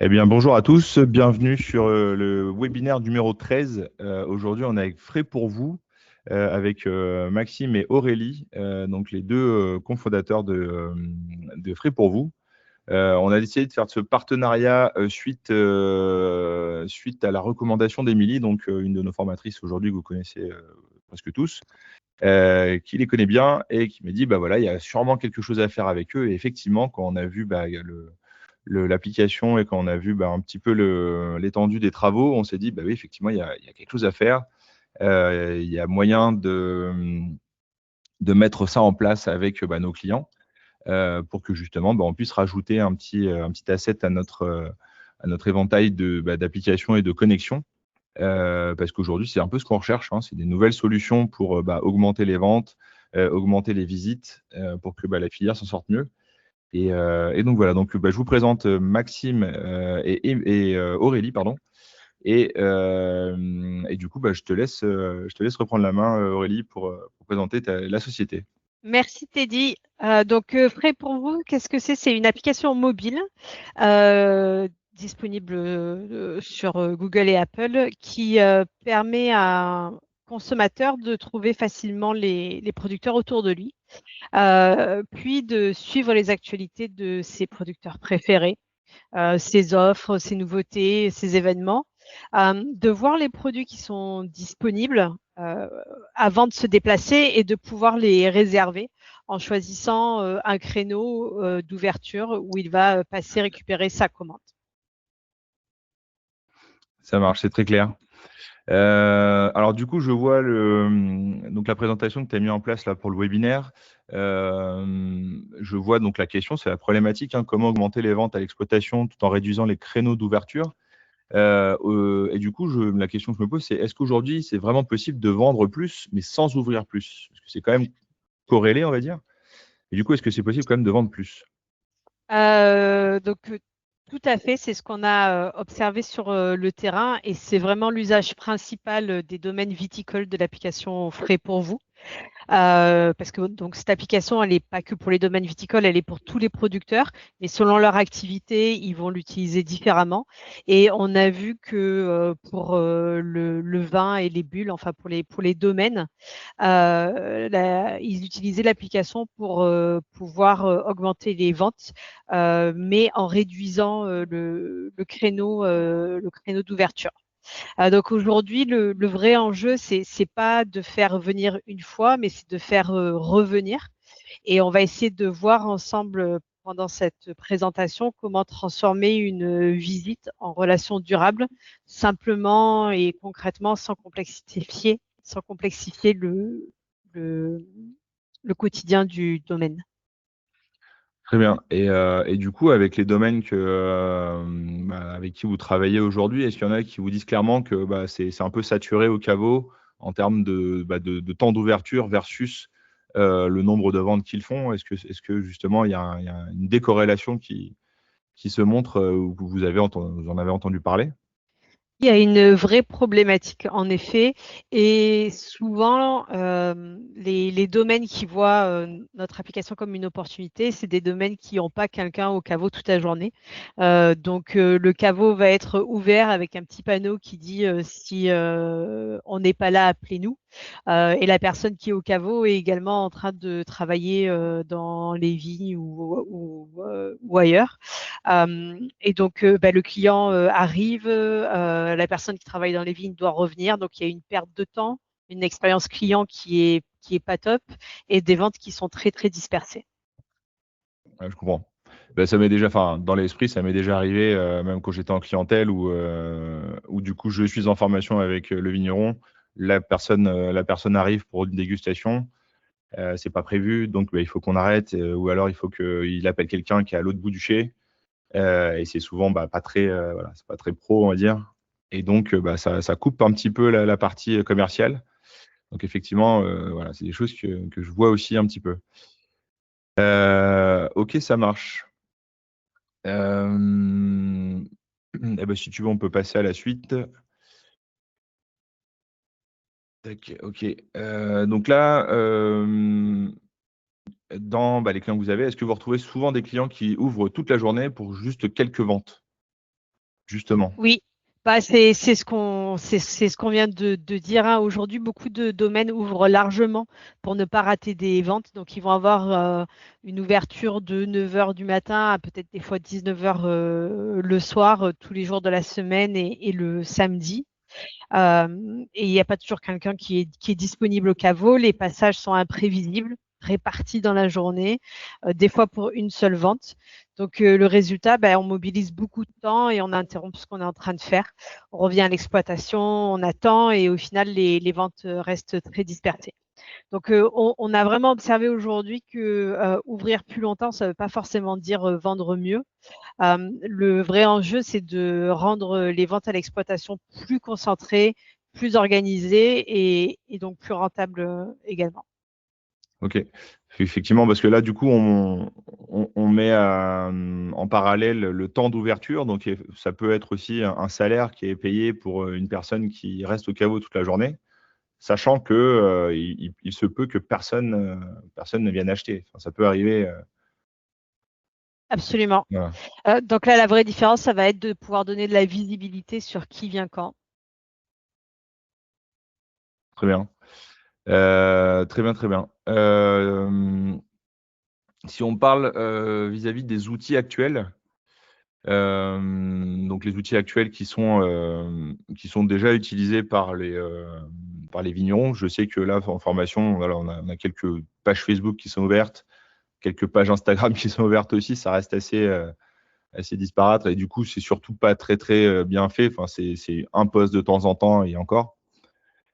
Eh bien, bonjour à tous, bienvenue sur le webinaire numéro 13. Aujourd'hui, on est avec Frais pour vous, avec Maxime et Aurélie, donc les deux cofondateurs de Frais pour vous. On a décidé de faire ce partenariat suite à la recommandation d'Émilie, donc une de nos formatrices aujourd'hui que vous connaissez presque tous, qui les connaît bien et qui m'a dit, bah voilà, il y a sûrement quelque chose à faire avec eux. Et effectivement, quand on a vu l'application et quand on a vu un petit peu l'étendue des travaux, on s'est dit, bah oui, effectivement, il y a quelque chose à faire. Il y a moyen de mettre ça en place avec nos clients pour que justement, on puisse rajouter un petit asset à notre éventail d'applications et de connexions. Parce qu'aujourd'hui, c'est un peu ce qu'on recherche, hein, c'est des nouvelles solutions pour augmenter les ventes, augmenter les visites, pour que la filière s'en sorte mieux. Et donc voilà, donc je vous présente Maxime et Aurélie, pardon. Et du coup, je te laisse reprendre la main, Aurélie, pour présenter la société. Merci Teddy. Frais pour vous, qu'est-ce que c'est? C'est une application mobile disponible sur Google et Apple qui permet à un consommateur de trouver facilement les producteurs autour de lui, puis de suivre les actualités de ses producteurs préférés, ses offres, ses nouveautés, ses événements, de voir les produits qui sont disponibles avant de se déplacer et de pouvoir les réserver en choisissant un créneau d'ouverture où il va passer récupérer sa commande. Ça marche, c'est très clair. Alors du coup, je vois donc la présentation que tu as mis en place là pour le webinaire. Je vois donc la question, c'est la problématique, hein, comment augmenter les ventes à l'exploitation tout en réduisant les créneaux d'ouverture. Et du coup, la question que je me pose, c'est est-ce qu'aujourd'hui, c'est vraiment possible de vendre plus, mais sans ouvrir plus? Parce que c'est quand même corrélé, on va dire. Et du coup, est-ce que c'est possible quand même de vendre plus? Euh, donc, euh, Tout à fait, c'est ce qu'on a observé sur le terrain et c'est vraiment l'usage principal des domaines viticoles de l'application Frais pour vous. Parce que donc cette application, elle n'est pas que pour les domaines viticoles, elle est pour tous les producteurs, mais selon leur activité, ils vont l'utiliser différemment. Et on a vu que pour le vin et les bulles, enfin pour les domaines, ils utilisaient l'application pour pouvoir augmenter les ventes, mais en réduisant le créneau d'ouverture. Donc aujourd'hui, le vrai enjeu, c'est pas de faire venir une fois, mais c'est de faire revenir. Et on va essayer de voir ensemble pendant cette présentation comment transformer une visite en relation durable, simplement et concrètement, sans complexifier le, le quotidien du domaine. Très bien. Et du coup, avec les domaines avec qui vous travaillez aujourd'hui, est-ce qu'il y en a qui vous disent clairement que c'est un peu saturé au caveau en termes de temps d'ouverture versus le nombre de ventes qu'ils font? Est-ce que justement, il y a une décorrélation qui se montre ou que vous en avez entendu parler? Il y a une vraie problématique, en effet, et souvent, les domaines qui voient notre application comme une opportunité, c'est des domaines qui n'ont pas quelqu'un au caveau toute la journée. Le caveau va être ouvert avec un petit panneau qui dit si on n'est pas là, appelez-nous. Et la personne qui est au caveau est également en train de travailler dans les vignes ou ailleurs. Le client arrive, la personne qui travaille dans les vignes doit revenir, donc il y a une perte de temps, une expérience client qui est pas top et des ventes qui sont très très dispersées. Ouais, je comprends. Ça m'est déjà, enfin, dans l'esprit, ça m'est déjà arrivé, même quand j'étais en clientèle où du coup, je suis en formation avec le vigneron. La personne arrive pour une dégustation. C'est pas prévu, donc il faut qu'on arrête, ou alors il faut qu'il appelle quelqu'un qui est à l'autre bout du chai. Et c'est souvent pas très, voilà, c'est pas très pro, on va dire. Et donc, ça coupe un petit peu la partie commerciale. Donc effectivement, voilà, c'est des choses que je vois aussi un petit peu. Ok, ça marche. Euh, Si tu veux, on peut passer à la suite. Tac, ok. Donc là, dans les clients que vous avez, est-ce que vous retrouvez souvent des clients qui ouvrent toute la journée pour juste quelques ventes? justement. Oui, bah, c'est ce qu'on vient de dire, hein. Aujourd'hui, beaucoup de domaines ouvrent largement pour ne pas rater des ventes. Donc, ils vont avoir une ouverture de 9 heures du matin à peut-être des fois 19 heures le soir, tous les jours de la semaine et le samedi. Et il n'y a pas toujours quelqu'un qui est disponible au caveau. Les passages sont imprévisibles, répartis dans la journée, des fois pour une seule vente. Donc le résultat, ben, on mobilise beaucoup de temps et on interrompt ce qu'on est en train de faire. On revient à l'exploitation, on attend et au final, les ventes restent très dispersées. Donc, on a vraiment observé aujourd'hui que ouvrir plus longtemps, ça ne veut pas forcément dire vendre mieux. Le vrai enjeu, c'est de rendre les ventes à l'exploitation plus concentrées, plus organisées et donc plus rentables également. Ok. Effectivement, parce que là, du coup, on met en parallèle le temps d'ouverture. Donc, ça peut être aussi un salaire qui est payé pour une personne qui reste au caveau toute la journée, sachant que il se peut que personne ne vienne acheter. Enfin, ça peut arriver. Absolument. Voilà. Donc là, la vraie différence, ça va être de pouvoir donner de la visibilité sur qui vient quand. Très bien. Très bien, très bien. Si on parle vis-à-vis des outils actuels, donc les outils actuels qui sont déjà utilisés par les vignerons. Je sais que là, en formation, voilà, on a quelques pages Facebook qui sont ouvertes, quelques pages Instagram qui sont ouvertes aussi. Ça reste assez disparate et du coup, c'est surtout pas très, très bien fait. Enfin, c'est un post de temps en temps et encore.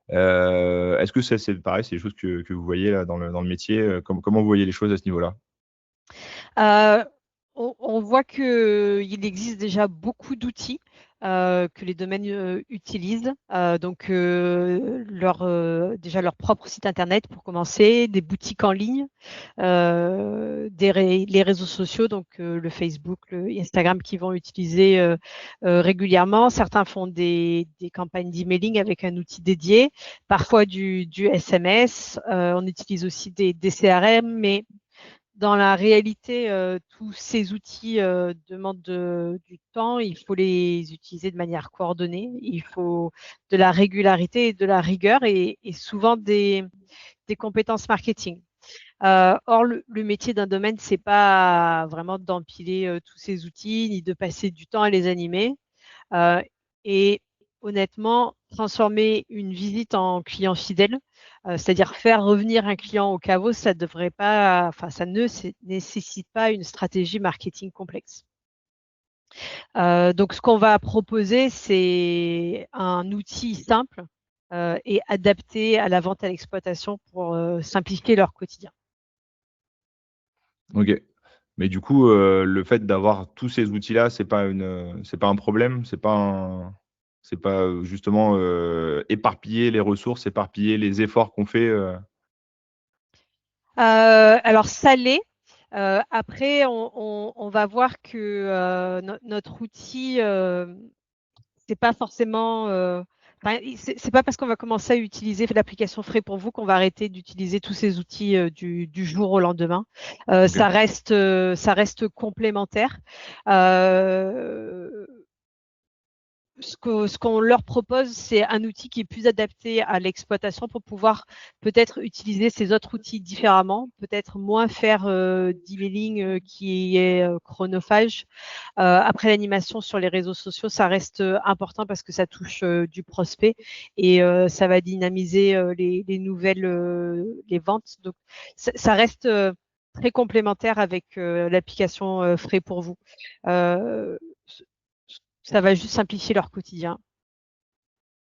Est-ce que ça, c'est pareil, c'est des choses que vous voyez là dans le métier? Comment vous voyez les choses à ce niveau-là? Euh, on voit qu'il existe déjà beaucoup d'outils que les domaines utilisent. Donc, déjà leur propre site internet pour commencer, des boutiques en ligne, les réseaux sociaux, donc le Facebook, le Instagram qui vont utiliser régulièrement. Certains font des campagnes d'emailing avec un outil dédié, parfois du SMS. On utilise aussi des CRM, mais dans la réalité, tous ces outils demandent du temps. Il faut les utiliser de manière coordonnée. Il faut de la régularité et de la rigueur et souvent des compétences marketing. Or, le métier d'un domaine, c'est pas vraiment d'empiler tous ces outils ni de passer du temps à les animer. Euh, et honnêtement, transformer une visite en client fidèle, c'est-à-dire faire revenir un client au caveau, ça devrait pas, enfin, ça ne nécessite pas une stratégie marketing complexe. Donc, ce qu'on va proposer, c'est un outil simple et adapté à la vente à l'exploitation pour simplifier leur quotidien. Ok. Mais du coup, le fait d'avoir tous ces outils-là, c'est pas un problème, c'est pas justement éparpiller les ressources, éparpiller les efforts qu'on fait. Alors, ça l'est. Après, on va voir que notre outil, c'est pas forcément. Enfin, c'est pas parce qu'on va commencer à utiliser l'application Frais pour vous qu'on va arrêter d'utiliser tous ces outils du jour au lendemain. Ok. Ça reste complémentaire. Euh, ce qu'on leur propose, c'est un outil qui est plus adapté à l'exploitation pour pouvoir peut-être utiliser ces autres outils différemment, peut-être moins faire d'emailing qui est chronophage. Après l'animation sur les réseaux sociaux, ça reste important parce que ça touche du prospect et ça va dynamiser les nouvelles, les ventes. Donc, ça reste très complémentaire avec l'application Frais pour vous. Euh, Ça va juste simplifier leur quotidien.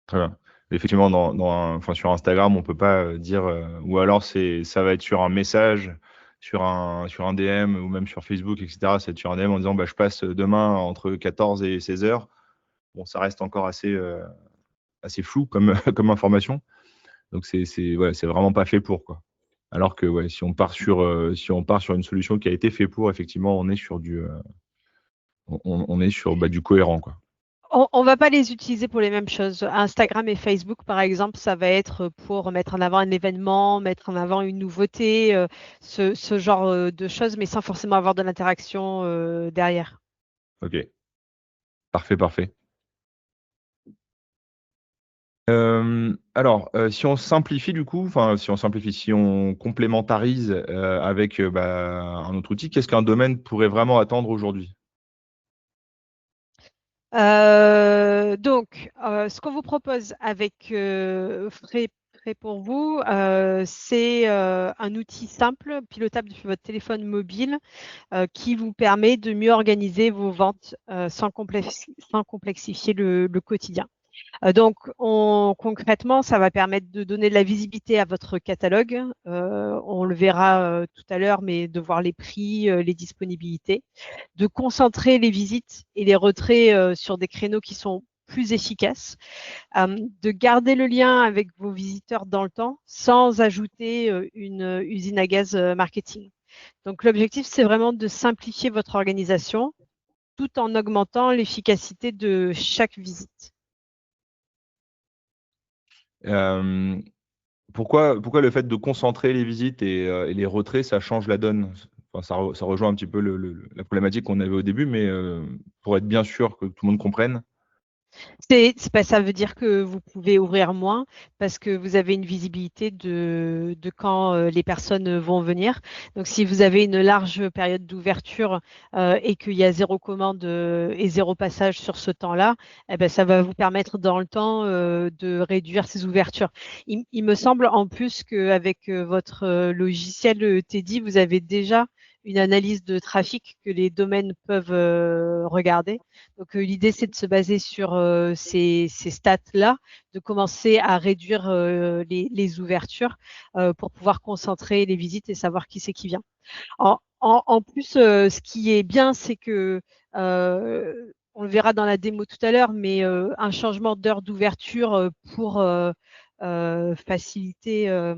Très bien. Effectivement, enfin, sur Instagram, on peut pas dire, ou alors ça va être sur un message, sur un DM ou même sur Facebook, etc. C'est sur un DM en disant, bah, je passe demain entre 14 et 16 heures. Bon, ça reste encore assez flou comme, comme information. Donc, ouais, c'est vraiment pas fait pour, quoi. Alors que, ouais, si on part sur une solution qui a été fait pour, effectivement, on est sur on est sur, bah, du cohérent, quoi. On ne va pas les utiliser pour les mêmes choses. Instagram et Facebook, par exemple, ça va être pour mettre en avant un événement, mettre en avant une nouveauté, ce genre de choses, mais sans forcément avoir de l'interaction derrière. Ok. Parfait, parfait. Alors, si on simplifie du coup, enfin si on simplifie, si on complémentarise, avec, un autre outil, qu'est-ce qu'un domaine pourrait vraiment attendre aujourd'hui? Ce qu'on vous propose avec Frais pour vous, c'est un outil simple, pilotable depuis votre téléphone mobile, qui vous permet de mieux organiser vos ventes sans complexifier le quotidien. Concrètement, ça va permettre de donner de la visibilité à votre catalogue. On le verra tout à l'heure, mais de voir les prix, les disponibilités, de concentrer les visites et les retraits sur des créneaux qui sont plus efficaces, de garder le lien avec vos visiteurs dans le temps sans ajouter une usine à gaz marketing. Donc l'objectif, c'est vraiment de simplifier votre organisation tout en augmentant l'efficacité de chaque visite. Hem, pourquoi le fait de concentrer les visites et les retraits, ça change la donne? Enfin, ça rejoint un petit peu la problématique qu'on avait au début, mais, pour être bien sûr que tout le monde comprenne. C'est pas, ça veut dire que vous pouvez ouvrir moins parce que vous avez une visibilité de quand les personnes vont venir. Donc, si vous avez une large période d'ouverture et qu'il y a zéro commande et zéro passage sur ce temps-là, eh ben, ça va vous permettre dans le temps de réduire ces ouvertures. Il me semble en plus qu'avec votre logiciel Teddy, vous avez déjà une analyse de trafic que les domaines peuvent regarder. Donc, l'idée, c'est de se baser sur ces stats-là, de commencer à réduire les ouvertures pour pouvoir concentrer les visites et savoir qui c'est qui vient. En plus, ce qui est bien, c'est que on le verra dans la démo tout à l'heure, mais un changement d'heure d'ouverture pour faciliter,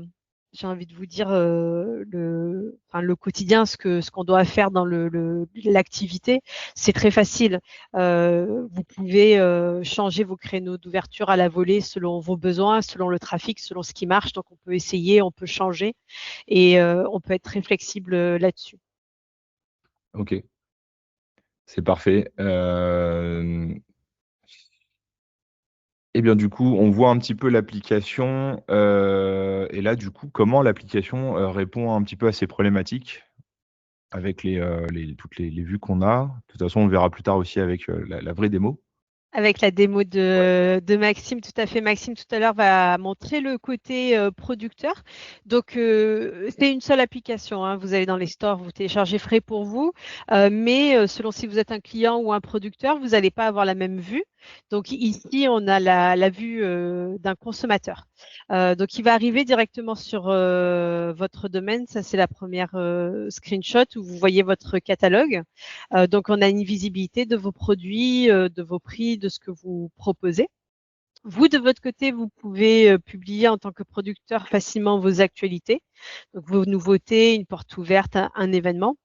j'ai envie de vous dire, le quotidien, ce qu'on doit faire dans l'activité, c'est très facile. Vous pouvez changer vos créneaux d'ouverture à la volée selon vos besoins, selon le trafic, selon ce qui marche. Donc, on peut essayer, on peut changer et on peut être très flexible là-dessus. OK, c'est parfait. Et bien, du coup, on voit un petit peu l'application, et là, du coup, comment l'application, répond un petit peu à ces problématiques avec toutes les vues qu'on a? De toute façon, on le verra plus tard aussi avec, la vraie démo. Avec la démo Ouais. de Maxime, tout à fait. Maxime, tout à l'heure, va montrer le côté producteur. Donc, c'est une seule application, hein. Vous allez dans les stores, vous téléchargez Frais pour vous. Mais selon si vous êtes un client ou un producteur, vous n'allez pas avoir la même vue. Donc, ici, on a la vue d'un consommateur. Donc, il va arriver directement sur votre domaine. Ça, c'est la première screenshot où vous voyez votre catalogue. Donc, on a une visibilité de vos produits, de vos prix, de ce que vous proposez. Vous, de votre côté, vous pouvez publier en tant que producteur facilement vos actualités, donc vos nouveautés, une porte ouverte, un événement.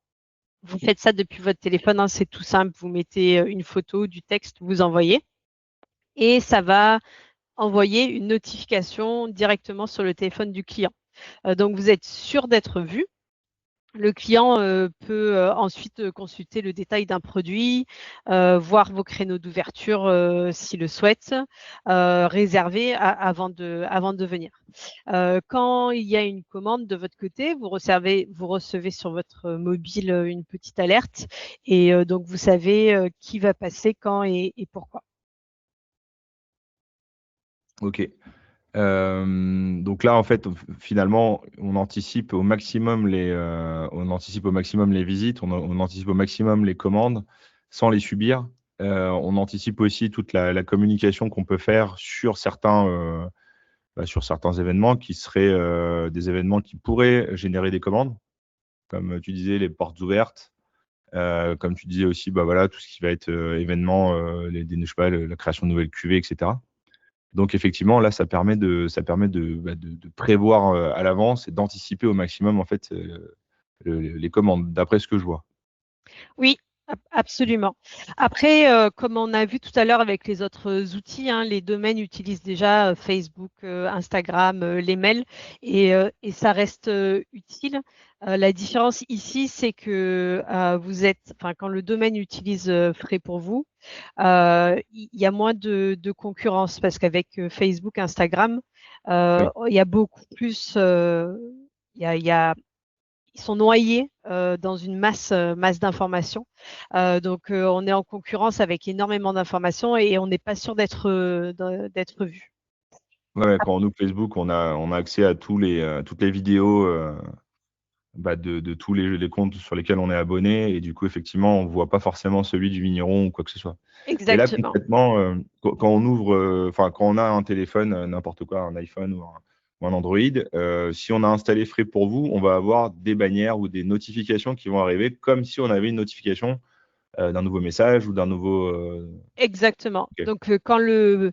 Vous faites ça depuis votre téléphone, hein, c'est tout simple. Vous mettez une photo, du texte, vous envoyez, et ça va envoyer une notification directement sur le téléphone du client. Donc, vous êtes sûr d'être vu. Le client peut ensuite consulter le détail d'un produit, voir vos créneaux d'ouverture s'il le souhaite, réserver avant de venir. Quand il y a une commande de votre côté, vous recevez sur votre mobile une petite alerte et donc vous savez qui va passer quand et pourquoi. OK. Donc là, en fait, finalement, on anticipe au maximum les visites, on anticipe au maximum les commandes sans les subir. On anticipe aussi toute la communication qu'on peut faire sur certains événements qui seraient, des événements qui pourraient générer des commandes. Comme tu disais, les portes ouvertes, comme tu disais aussi, bah, voilà, tout ce qui va être, événements, je sais pas, la création de nouvelles cuvées et cetera. Donc effectivement, là, ça permet de prévoir, à l'avance et d'anticiper au maximum, en fait, les commandes, d'après ce que je vois. Oui, absolument. Après, comme on a vu tout à l'heure avec les autres outils, hein, les domaines utilisent déjà Facebook, Instagram, les mails et ça reste utile. La différence ici, c'est que quand le domaine utilise Frais pour vous, il y a moins de concurrence parce qu'avec Facebook, Instagram, Oui. il y a beaucoup plus, il y a ils sont noyés dans une masse d'informations. Donc, on est en concurrence avec énormément d'informations et on n'est pas sûr d'être vu. Ouais, quand on ouvre Facebook, on a accès à toutes les vidéos de tous les comptes sur lesquels on est abonné. Et du coup, effectivement, on ne voit pas forcément celui du vigneron ou quoi que ce soit. Et là, Exactement. concrètement, quand on ouvre, enfin, quand on a un téléphone, n'importe quoi, un iPhone ou un Android, si on a installé Frais pour vous, on va avoir des bannières ou des notifications qui vont arriver comme si on avait une notification d'un nouveau message ou d'un nouveau. Exactement. Ok. Donc, quand le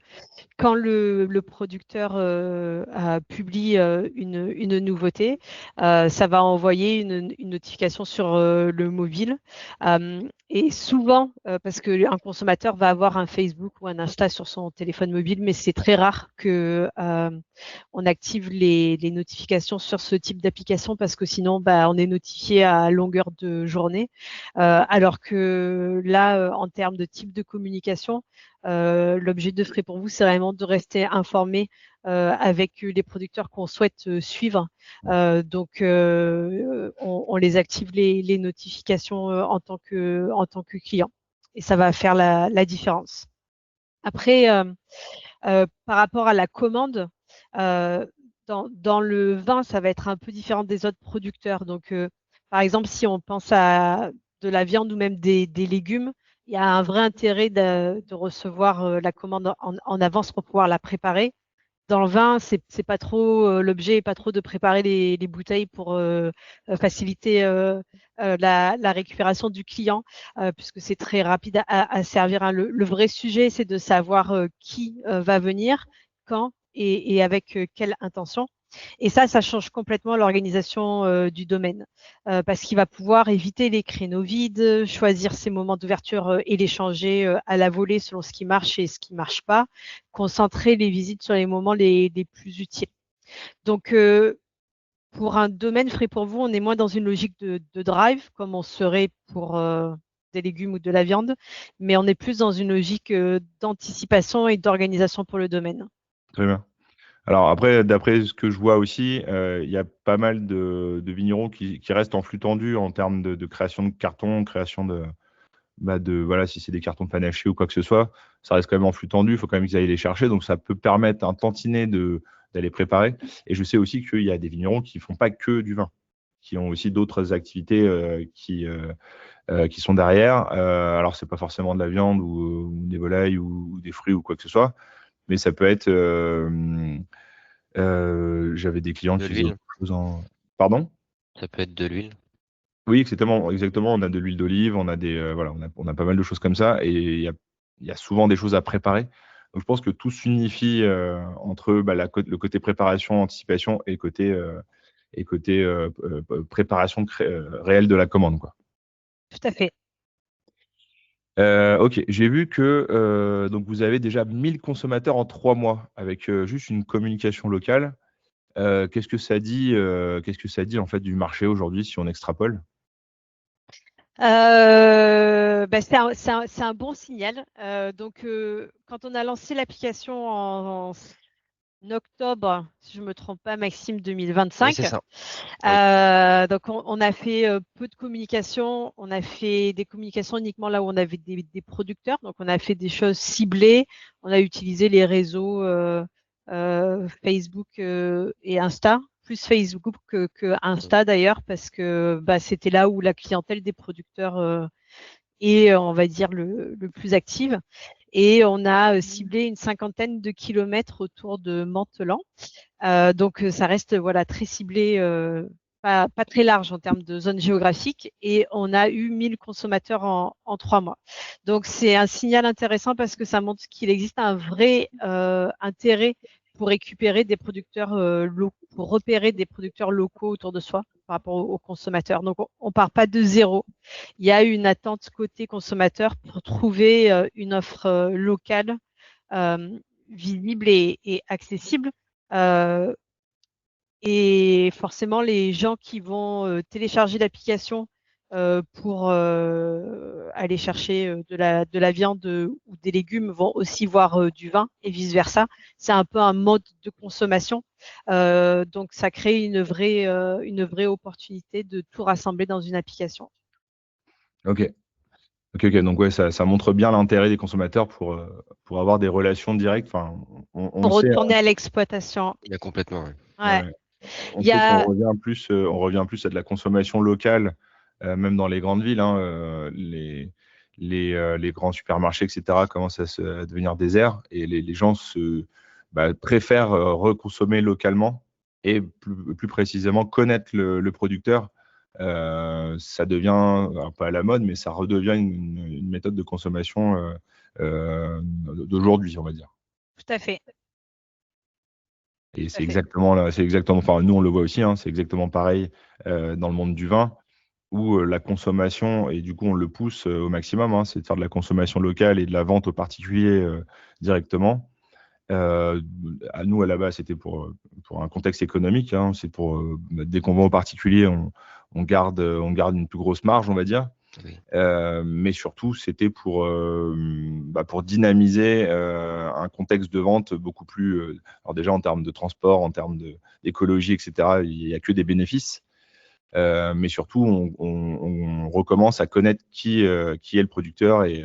producteur publie une nouveauté, ça va envoyer une notification sur le mobile. Et souvent, parce qu'un consommateur va avoir un Facebook ou un Insta sur son téléphone mobile, mais c'est très rare que on active les notifications sur ce type d'application parce que sinon, on est notifié à longueur de journée. Alors que là, en termes de type de communication, l'objet de Frais pour vous, c'est vraiment de rester informé avec les producteurs qu'on souhaite suivre. Donc, on les active les notifications en tant que client. Et ça va faire la différence. Après, par rapport à la commande, euh, dans le vin, ça va être un peu différent des autres producteurs. Donc, par exemple, si on pense à de la viande ou même des légumes, il y a un vrai intérêt de recevoir la commande en avance pour pouvoir la préparer. Dans le vin, c'est pas trop l'objet, est pas trop de préparer les bouteilles pour faciliter la récupération du client, puisque c'est très rapide à servir, hein. Le vrai sujet, c'est de savoir qui va venir, quand et avec quelle intention. Et ça change complètement l'organisation du domaine, parce qu'il va pouvoir éviter les créneaux vides, choisir ses moments d'ouverture et les changer à la volée selon ce qui marche et ce qui marche pas, concentrer les visites sur les moments les plus utiles. Donc, pour un domaine Frais pour vous, on est moins dans une logique de drive, comme on serait pour des légumes ou de la viande, mais on est plus dans une logique d'anticipation et d'organisation pour le domaine. Très bien. Alors après, d'après ce que je vois aussi, il y a pas mal de vignerons qui restent en flux tendu en termes de création de cartons, création voilà, si c'est des cartons panachés ou quoi que ce soit, ça reste quand même en flux tendu, il faut quand même qu'ils aillent les chercher, donc ça peut permettre un tantinet d'aller préparer. Et je sais aussi qu'il y a des vignerons qui font pas que du vin, qui ont aussi d'autres activités qui sont derrière. Alors c'est pas forcément de la viande ou des volailles ou des fruits ou quoi que ce soit, mais ça peut être. J'avais des clients De qui faisaient autre l'huile, chose en. Pardon? ça peut être de l'huile. Oui, exactement, exactement. On a de l'huile d'olive, on a voilà, on a pas mal de choses comme ça, et il y a souvent des choses à préparer. Donc, je pense que tout s'unifie entre le côté préparation, anticipation et côté préparation réelle de la commande, quoi. Tout à fait. Ok, j'ai vu que donc vous avez déjà 1000 consommateurs en 3 mois avec juste une communication locale. Qu'est-ce que ça dit en fait du marché aujourd'hui si on extrapole? C'est un bon signal. Donc, quand on a lancé l'application en octobre, si je ne me trompe pas, Maxime Oui, c'est 2025, ça. Oui. donc on a fait peu de communication. On a fait des communications uniquement là où on avait des producteurs. Donc, on a fait des choses ciblées. On a utilisé les réseaux Facebook et Insta, plus Facebook que Insta d'ailleurs, parce que c'était là où la clientèle des producteurs est, on va dire, le plus active. Et on a ciblé une cinquantaine de kilomètres autour de Mantelan. Donc, ça reste voilà, très ciblé, pas très large en termes de zone géographique. Et on a eu 1000 consommateurs en 3 mois. Donc, c'est un signal intéressant parce que ça montre qu'il existe un vrai intérêt pour récupérer des producteurs locaux, pour repérer des producteurs locaux autour de soi par rapport aux consommateurs. Donc, on ne part pas de zéro. Il y a une attente côté consommateur pour trouver une offre locale visible et accessible. Euh, Et forcément, les gens qui vont télécharger l'application pour aller chercher de la viande ou des légumes vont aussi voir du vin et vice-versa. C'est un peu un mode de consommation. Donc, ça crée une vraie opportunité de tout rassembler dans une application. Ok. Ok. Donc ouais, ça montre bien l'intérêt des consommateurs pour avoir des relations directes. Enfin, on le Pour sait, retourner à l'exploitation. Il y a complètement. Ouais. Ouais. on Il y sait qu'on a, revient plus à de la consommation locale, même dans les grandes villes. Hein, les grands supermarchés, etc., commencent à devenir déserts et les gens préfèrent reconsommer localement et plus précisément connaître le producteur. Ça devient un peu à la mode, mais ça redevient une méthode de consommation d'aujourd'hui, on va dire. tout à fait. Et Tout à fait. enfin, nous on le voit aussi, hein, c'est exactement pareil dans le monde du vin, où la consommation, et du coup on le pousse au maximum, hein, c'est de faire de la consommation locale et de la vente aux particuliers directement. À nous, à la base, c'était pour un contexte économique, hein, c'est dès qu'on va aux particuliers, on garde une plus grosse marge, on va dire. Oui. Mais surtout, c'était pour dynamiser un contexte de vente beaucoup plus. Alors déjà en termes de transport, en termes d'écologie, etc. Il n'y a que des bénéfices. Mais surtout, on recommence à connaître qui est le producteur et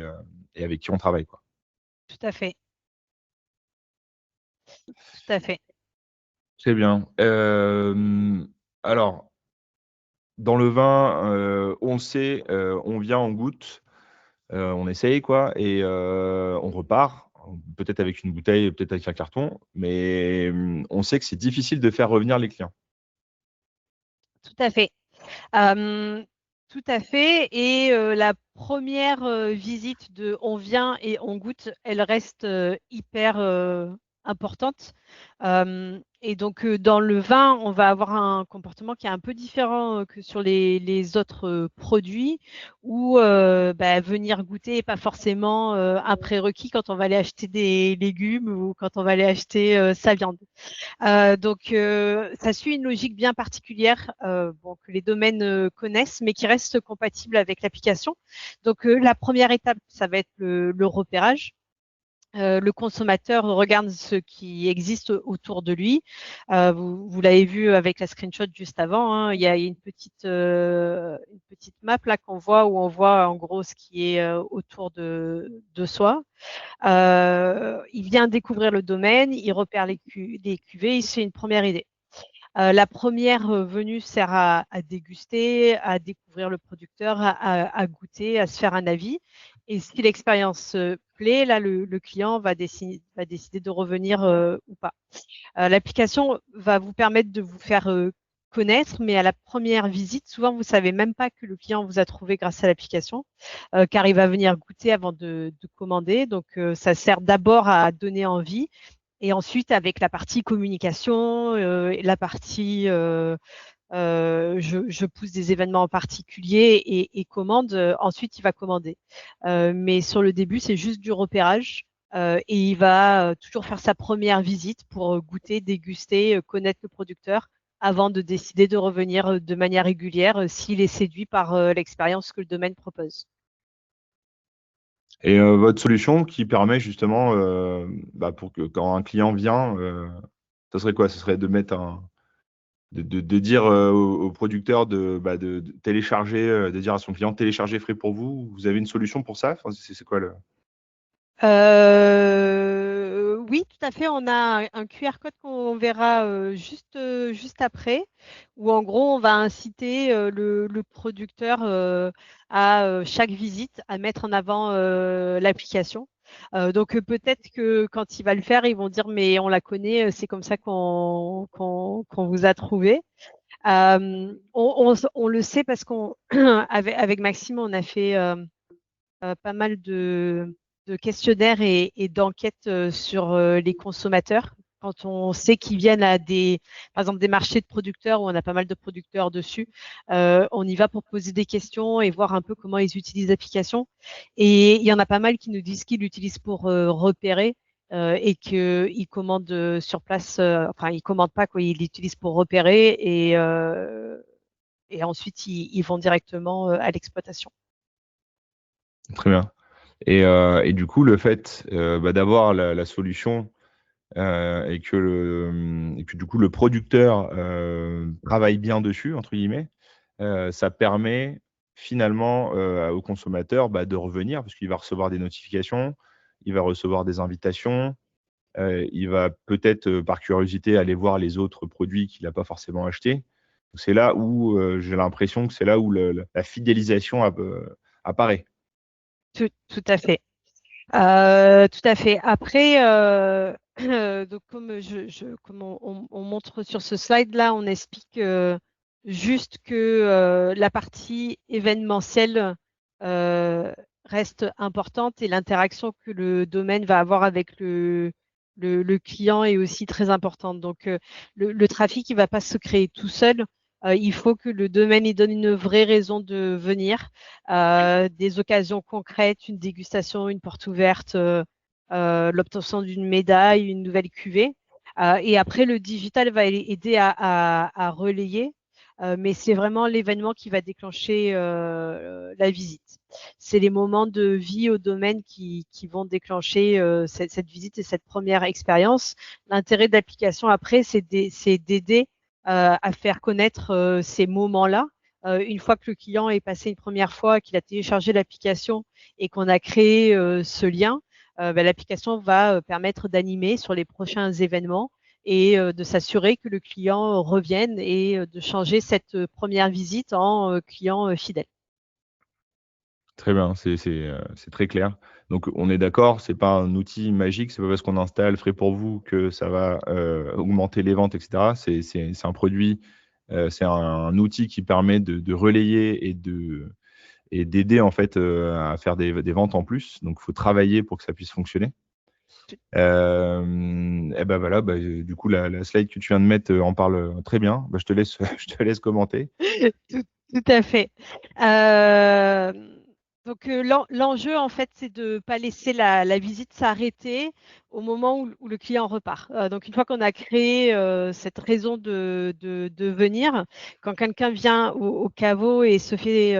avec qui on travaille, quoi. Tout à fait. Tout à fait. Très bien. Alors, dans le vin, on sait, on vient, on goûte. On essaye, quoi, et on repart, peut-être avec une bouteille, peut-être avec un carton, mais on sait que c'est difficile de faire revenir les clients. Tout à fait. Tout à fait. Et la première visite de on vient et on goûte, elle reste hyper importante. Et donc, dans le vin, on va avoir un comportement qui est un peu différent que sur les autres produits, où venir goûter n'est pas forcément un prérequis quand on va aller acheter des légumes ou quand on va aller acheter sa viande. Donc, ça suit une logique bien particulière que les domaines connaissent, mais qui reste compatible avec l'application. Donc, la première étape, ça va être le repérage. Le consommateur regarde ce qui existe autour de lui. Vous l'avez vu avec la screenshot juste avant, hein, il y a une petite map là qu'on voit où on voit en gros ce qui est autour de soi. Il vient découvrir le domaine, il repère les cuvées, il se fait une première idée. La première venue sert à déguster, à découvrir le producteur, à goûter, à se faire un avis. Et si l'expérience plaît, là, le client va décider de revenir ou pas. L'application va vous permettre de vous faire connaître, mais à la première visite, souvent, vous ne savez même pas que le client vous a trouvé grâce à l'application, car il va venir goûter avant de commander. Donc, ça sert d'abord à donner envie. Et ensuite, avec la partie communication, la partie je pousse des événements en particulier et commande, ensuite il va commander. Mais sur le début, c'est juste du repérage. Et il va toujours faire sa première visite pour goûter, déguster, connaître le producteur avant de décider de revenir de manière régulière s'il est séduit par l'expérience que le domaine propose. Et votre solution qui permet justement, pour que quand un client vient, ça serait quoi? Ce serait de mettre de dire au producteur de télécharger, de dire à son client télécharger Free pour vous. Vous avez une solution pour ça? Enfin, c'est quoi le. Oui, tout à fait. On a un QR code qu'on verra juste après, où en gros, on va inciter le producteur à chaque visite à mettre en avant l'application. Donc peut-être que quand il va le faire, ils vont dire mais on la connaît, c'est comme ça qu'on vous a trouvé. On le sait parce qu'on avec Maxime, on a fait pas mal de questionnaires et d'enquêtes sur les consommateurs. Quand on sait qu'ils viennent à par exemple, des marchés de producteurs où on a pas mal de producteurs dessus, on y va pour poser des questions et voir un peu comment ils utilisent l'application. Et il y en a pas mal qui nous disent qu'ils l'utilisent pour repérer et qu'il commande sur place, enfin il commande pas, quoi, il l'utilise pour repérer et ensuite ils vont directement à l'exploitation. Très bien. Et du coup, le fait d'avoir la solution et que du coup le producteur travaille bien dessus, entre guillemets, ça permet finalement au consommateur de revenir parce qu'il va recevoir des notifications, il va recevoir des invitations, il va peut-être par curiosité aller voir les autres produits qu'il n'a pas forcément achetés. C'est là où j'ai l'impression que c'est là où la fidélisation apparaît. Tout à fait. Tout à fait. Après, donc comme on montre sur ce slide-là, on explique juste que la partie événementielle reste importante et l'interaction que le domaine va avoir avec le client est aussi très importante. Donc, le trafic, il ne va pas se créer tout seul. Il faut que le domaine y donne une vraie raison de venir, des occasions concrètes, une dégustation, une porte ouverte, l'obtention d'une médaille, une nouvelle cuvée. Et après, le digital va aider à relayer, mais c'est vraiment l'événement qui va déclencher la visite. C'est les moments de vie au domaine qui vont déclencher cette visite et cette première expérience. L'intérêt de l'application après, c'est d'aider à faire connaître ces moments-là. Une fois que le client est passé une première fois, qu'il a téléchargé l'application et qu'on a créé ce lien, l'application va permettre d'animer sur les prochains événements et de s'assurer que le client revienne et de changer cette première visite en client fidèle. Très bien, c'est très clair. Donc on est d'accord, c'est pas un outil magique, c'est pas parce qu'on installe Frais pour vous que ça va augmenter les ventes, et cetera. C'est un produit, c'est un outil qui permet de relayer et d'aider en fait à faire des ventes en plus. Donc il faut travailler pour que ça puisse fonctionner. Et ben voilà, du coup la slide que tu viens de mettre en parle très bien. Je te laisse je te laisse commenter. Tout à fait. Donc l'enjeu en fait, c'est de ne pas laisser la visite s'arrêter au moment où le client repart. Donc une fois qu'on a créé cette raison de venir, quand quelqu'un vient au caveau et se fait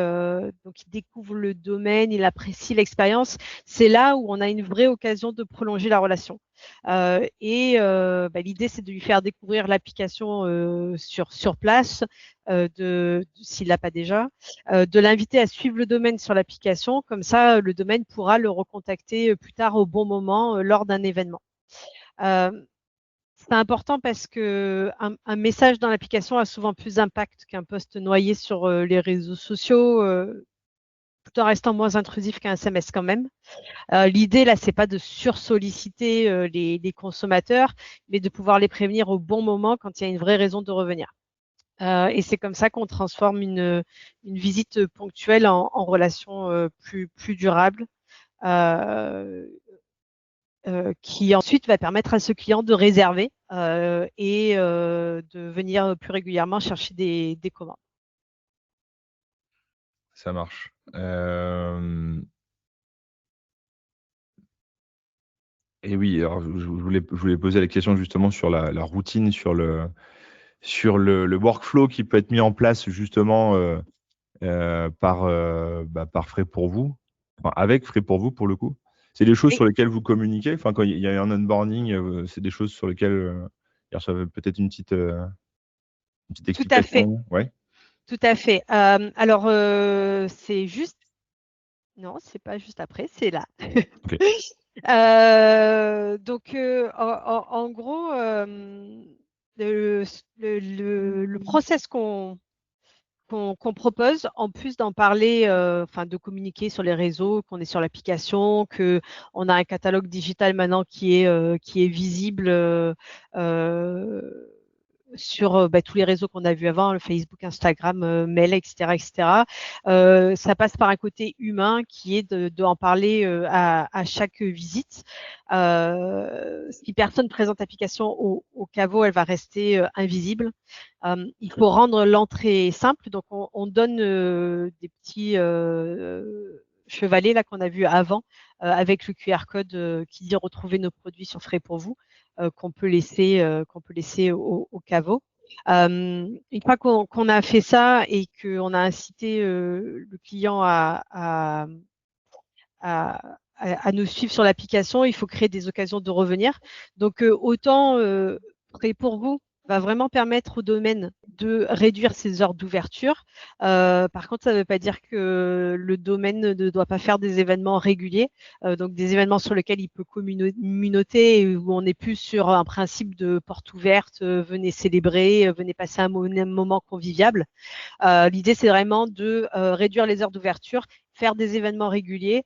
donc il découvre le domaine, il apprécie l'expérience, c'est là où on a une vraie occasion de prolonger la relation. L'idée, c'est de lui faire découvrir l'application sur place, s'il l'a pas déjà, de l'inviter à suivre le domaine sur l'application. Comme ça, le domaine pourra le recontacter plus tard au bon moment lors d'un événement. C'est important parce que un message dans l'application a souvent plus d'impact qu'un post noyé sur les réseaux sociaux, tout en restant moins intrusif qu'un SMS quand même. L'idée là, c'est pas de sursolliciter les consommateurs, mais de pouvoir les prévenir au bon moment quand il y a une vraie raison de revenir. Et c'est comme ça qu'on transforme une visite ponctuelle en relation plus durable, qui ensuite va permettre à ce client de réserver et de venir plus régulièrement chercher des commandes. Ça marche. Et oui, alors je voulais poser la question justement sur la routine, sur le workflow qui peut être mis en place justement par Frais pour vous, enfin avec Frais pour vous pour le coup. C'est des choses Et sur lesquelles vous communiquez? Enfin, quand il y a un onboarding, c'est des choses sur lesquelles ils reçoivent peut-être une petite tout à fait, explication? Ouais? tout à fait. Alors, c'est juste, non, c'est pas juste après, c'est là. OK. Donc, en gros, le process qu'on propose, en plus d'en parler, enfin de communiquer sur les réseaux, qu'on est sur l'application, qu'on a un catalogue digital maintenant qui est visible sur tous les réseaux qu'on a vus avant, le Facebook, Instagram, mail, etc., etc. Ça passe par un côté humain qui est d'en parler à chaque visite. Si personne présente l'application au caveau, elle va rester invisible. Il faut rendre l'entrée simple, donc on donne des petits chevalet là qu'on a vu avant, avec le QR code qui dit retrouver nos produits sur Frais pour vous, qu'on peut laisser au caveau. Une fois qu'on a fait ça et qu'on a incité le client à nous suivre sur l'application, il faut créer des occasions de revenir. Donc, autant Prêt pour vous va vraiment permettre au domaine de réduire ses heures d'ouverture. Par contre, ça ne veut pas dire que le domaine ne doit pas faire des événements réguliers, donc des événements sur lesquels il peut communauter, où on est plus sur un principe de porte ouverte, venez célébrer, venez passer un moment convivial. L'idée, c'est vraiment de réduire les heures d'ouverture, faire des événements réguliers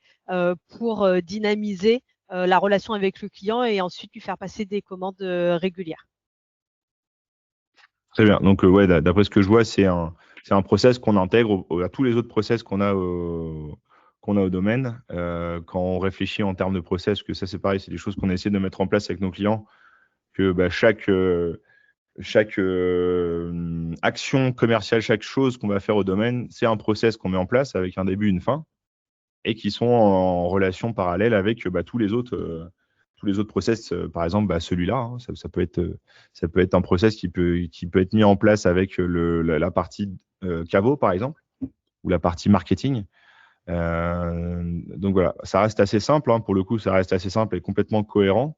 pour dynamiser la relation avec le client et ensuite lui faire passer des commandes régulières. Très bien. Donc, ouais, d'après ce que je vois, c'est un process qu'on intègre à tous les autres process qu'on a au domaine. Quand on réfléchit en termes de process, que ça, c'est pareil, c'est des choses qu'on essaie de mettre en place avec nos clients, que chaque action commerciale, chaque chose qu'on va faire au domaine, c'est un process qu'on met en place avec un début, une fin, et qui sont en relation parallèle avec tous les autres process. Par exemple, celui-là, hein, ça peut être un process qui peut être mis en place avec la partie caveau, par exemple, ou la partie marketing. Donc voilà, ça reste assez simple, hein, pour le coup, ça reste assez simple et complètement cohérent.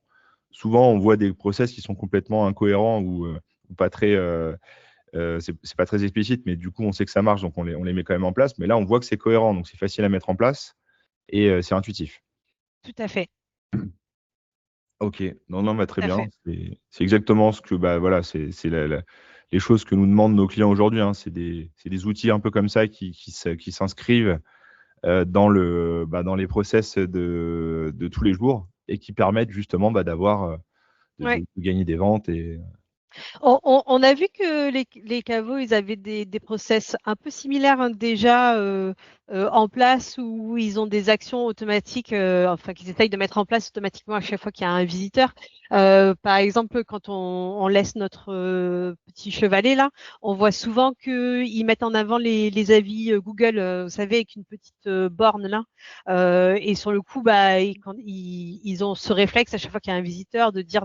Souvent, on voit des process qui sont complètement incohérents ou pas très, c'est pas très explicite, mais du coup, on sait que ça marche, donc on les met quand même en place. Mais là, on voit que c'est cohérent, donc c'est facile à mettre en place et c'est intuitif. Tout à fait. Ok, non, très Tout à bien. fait. C'est exactement ce que, voilà, c'est les choses que nous demandent nos clients aujourd'hui, hein. C'est des outils un peu comme ça qui s'inscrivent dans les process de tous les jours et qui permettent justement d'avoir Ouais. de gagner des ventes et On a vu que les caveaux, ils avaient des process un peu similaires déjà en place où ils ont des actions automatiques, enfin qu'ils essayent de mettre en place automatiquement à chaque fois qu'il y a un visiteur. Par exemple, quand on laisse notre petit chevalet là, on voit souvent qu'ils mettent en avant les avis Google, vous savez, avec une petite borne là. Et sur le coup, ils ont ce réflexe à chaque fois qu'il y a un visiteur de dire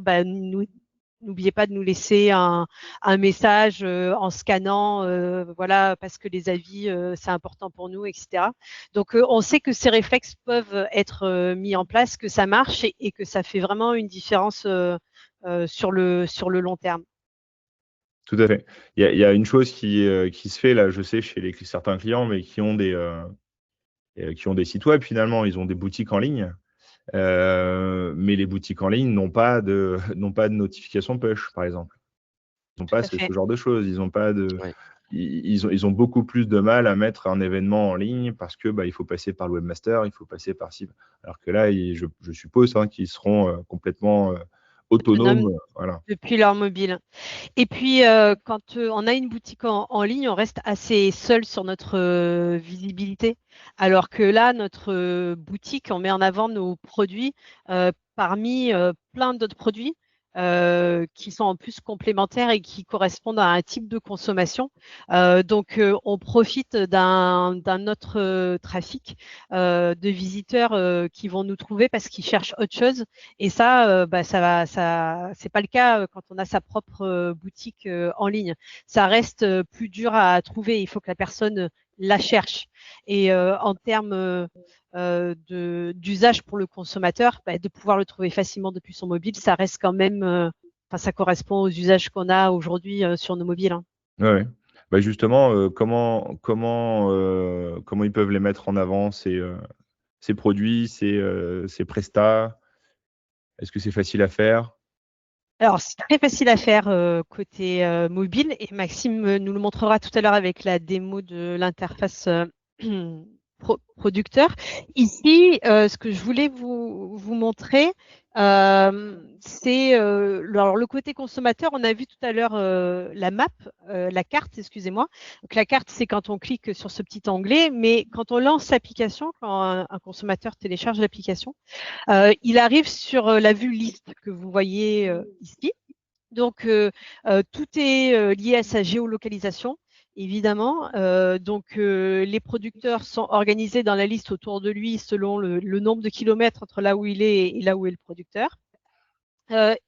n'oubliez pas de nous laisser un message en scannant, voilà, parce que les avis, c'est important pour nous, etc. Donc, on sait que ces réflexes peuvent être mis en place, que ça marche et que ça fait vraiment une différence sur le long terme. tout à fait. Il y a une chose qui se fait là, je sais, chez certains clients, mais qui ont des sites web finalement, ils ont des boutiques en ligne. Mais les boutiques en ligne n'ont pas de notification push, par exemple. Ils n'ont Tout pas à ce fait. genre de choses. Ils ont pas de, Ouais. ils ont beaucoup plus de mal à mettre un événement en ligne parce que il faut passer par le webmaster, il faut passer par ci. Alors que là, je suppose qu'ils seront complètement autonomes. Autonome Voilà. depuis leur mobile. Et puis, quand on a une boutique en ligne, on reste assez seul sur notre visibilité. Alors que là, notre boutique, on met en avant nos produits parmi plein d'autres produits qui sont en plus complémentaires et qui correspondent à un type de consommation. Donc, on profite d'un autre trafic de visiteurs qui vont nous trouver parce qu'ils cherchent autre chose. Et ça, c'est pas le cas quand on a sa propre boutique en ligne. Ça reste plus dur à trouver. Il faut que la personne la cherche. Et en termes d'usage pour le consommateur, de pouvoir le trouver facilement depuis son mobile, ça reste quand même, ça correspond aux usages qu'on a aujourd'hui sur nos mobiles. Hein. Ouais. Justement, comment ils peuvent les mettre en avant ces produits, ces prestats? Est-ce que c'est facile à faire? Alors, c'est très facile à faire côté mobile et Maxime nous le montrera tout à l'heure avec la démo de l'interface producteur. Ici, ce que je voulais vous montrer, c'est le côté consommateur. On a vu tout à l'heure la map, la carte, excusez-moi. Donc, la carte, c'est quand on clique sur ce petit onglet, mais quand on lance l'application, quand un consommateur télécharge l'application, il arrive sur la vue liste que vous voyez ici. Donc, tout est lié à sa géolocalisation. évidemment. Donc, les producteurs sont organisés dans la liste autour de lui selon le nombre de kilomètres entre là où il est et là où est le producteur.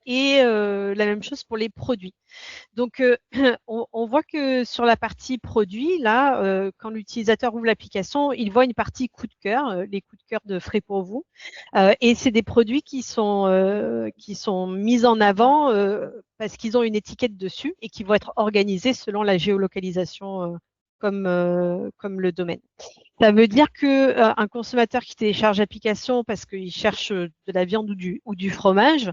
Et la même chose pour les produits. Donc, on voit que sur la partie produit, là, quand l'utilisateur ouvre l'application, il voit une partie coup de cœur, les coups de cœur de Frais pour vous. Et c'est des produits qui sont mis en avant parce qu'ils ont une étiquette dessus et qui vont être organisés selon la géolocalisation comme le domaine. Ça veut dire que un consommateur qui télécharge l'application parce qu'il cherche de la viande ou du fromage,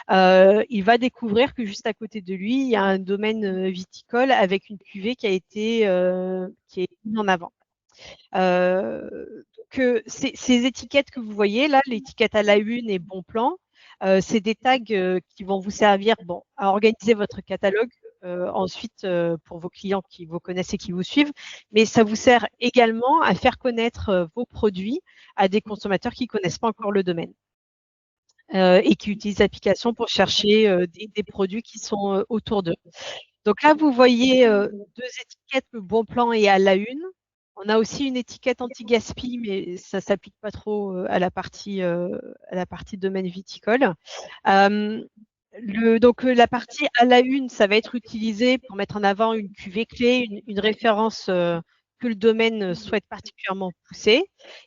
il va découvrir que juste à côté de lui, il y a un domaine viticole avec une cuvée qui est mise en avant. Donc, ces étiquettes que vous voyez là, l'étiquette à la une et bon plan, c'est des tags qui vont vous servir à organiser votre catalogue ensuite pour vos clients qui vous connaissent et qui vous suivent, mais ça vous sert également à faire connaître vos produits à des consommateurs qui ne connaissent pas encore le domaine. Et qui utilisent l'application pour chercher des produits qui sont autour d'eux. Donc là, vous voyez deux étiquettes, le bon plan et à la une. On a aussi une étiquette anti-gaspi, mais ça ne s'applique pas trop à la partie domaine viticole. Donc la partie à la une, ça va être utilisé pour mettre en avant une cuvée clé, une référence que le domaine souhaite particulièrement pousser.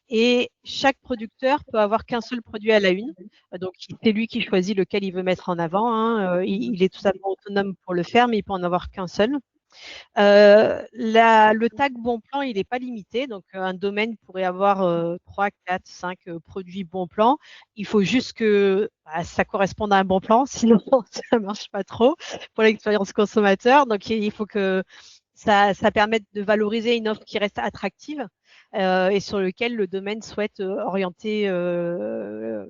Et chaque producteur peut avoir qu'un seul produit à la une. Donc c'est lui qui choisit lequel il veut mettre en avant. Hein. Il est tout simplement autonome pour le faire, mais il peut en avoir qu'un seul. Le tag bon plan, il n'est pas limité. Donc, un domaine pourrait avoir 3, 4, 5 produits bon plan. Il faut juste que ça corresponde à un bon plan, sinon ça ne marche pas trop pour l'expérience consommateur. Donc, il faut que ça permette de valoriser une offre qui reste attractive et sur lequel le domaine souhaite orienter de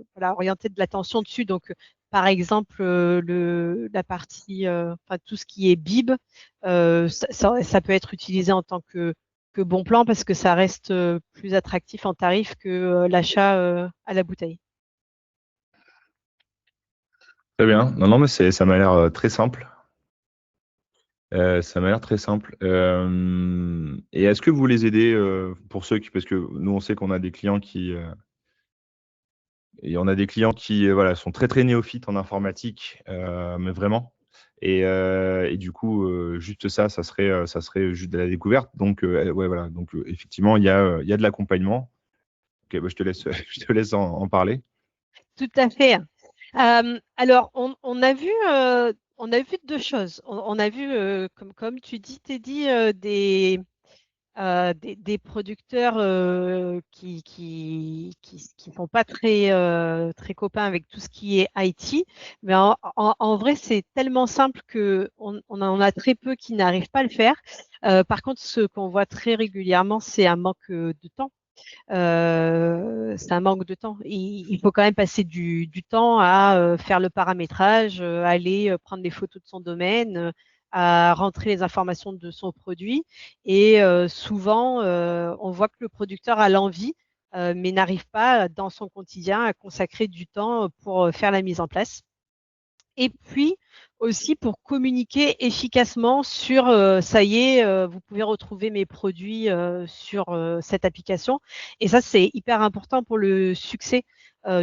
l'attention dessus. Donc, par exemple, la partie, tout ce qui est bib, ça peut être utilisé en tant que bon plan parce que ça reste plus attractif en tarif que l'achat à la bouteille. Très bien. Non, non, mais ça m'a l'air très simple. Ça m'a l'air très simple. Et est-ce que vous les aidez pour ceux qui, parce que nous on sait qu'on a des clients et on a des clients qui voilà, sont très très néophytes en informatique, mais vraiment. Et du coup, juste ça serait juste de la découverte. Donc, ouais, voilà. Donc, effectivement, il y a de l'accompagnement. Ok, bah, je te laisse, je te laisse en parler. Tout à fait. Alors, on a vu deux choses. On a vu, comme tu dis, Teddy, des producteurs qui sont pas très copains avec tout ce qui est IT. Mais en vrai, c'est tellement simple qu'on en a très peu qui n'arrivent pas à le faire. Par contre, ce qu'on voit très régulièrement, c'est un manque de temps. C'est un manque de temps. Il faut quand même passer du temps à faire le paramétrage, aller prendre des photos de son domaine, à rentrer les informations de son produit. Et souvent, on voit que le producteur a l'envie, mais n'arrive pas dans son quotidien à consacrer du temps pour faire la mise en place. Et puis aussi pour communiquer efficacement sur ça y est, vous pouvez retrouver mes produits sur cette application. Et ça, c'est hyper important pour le succès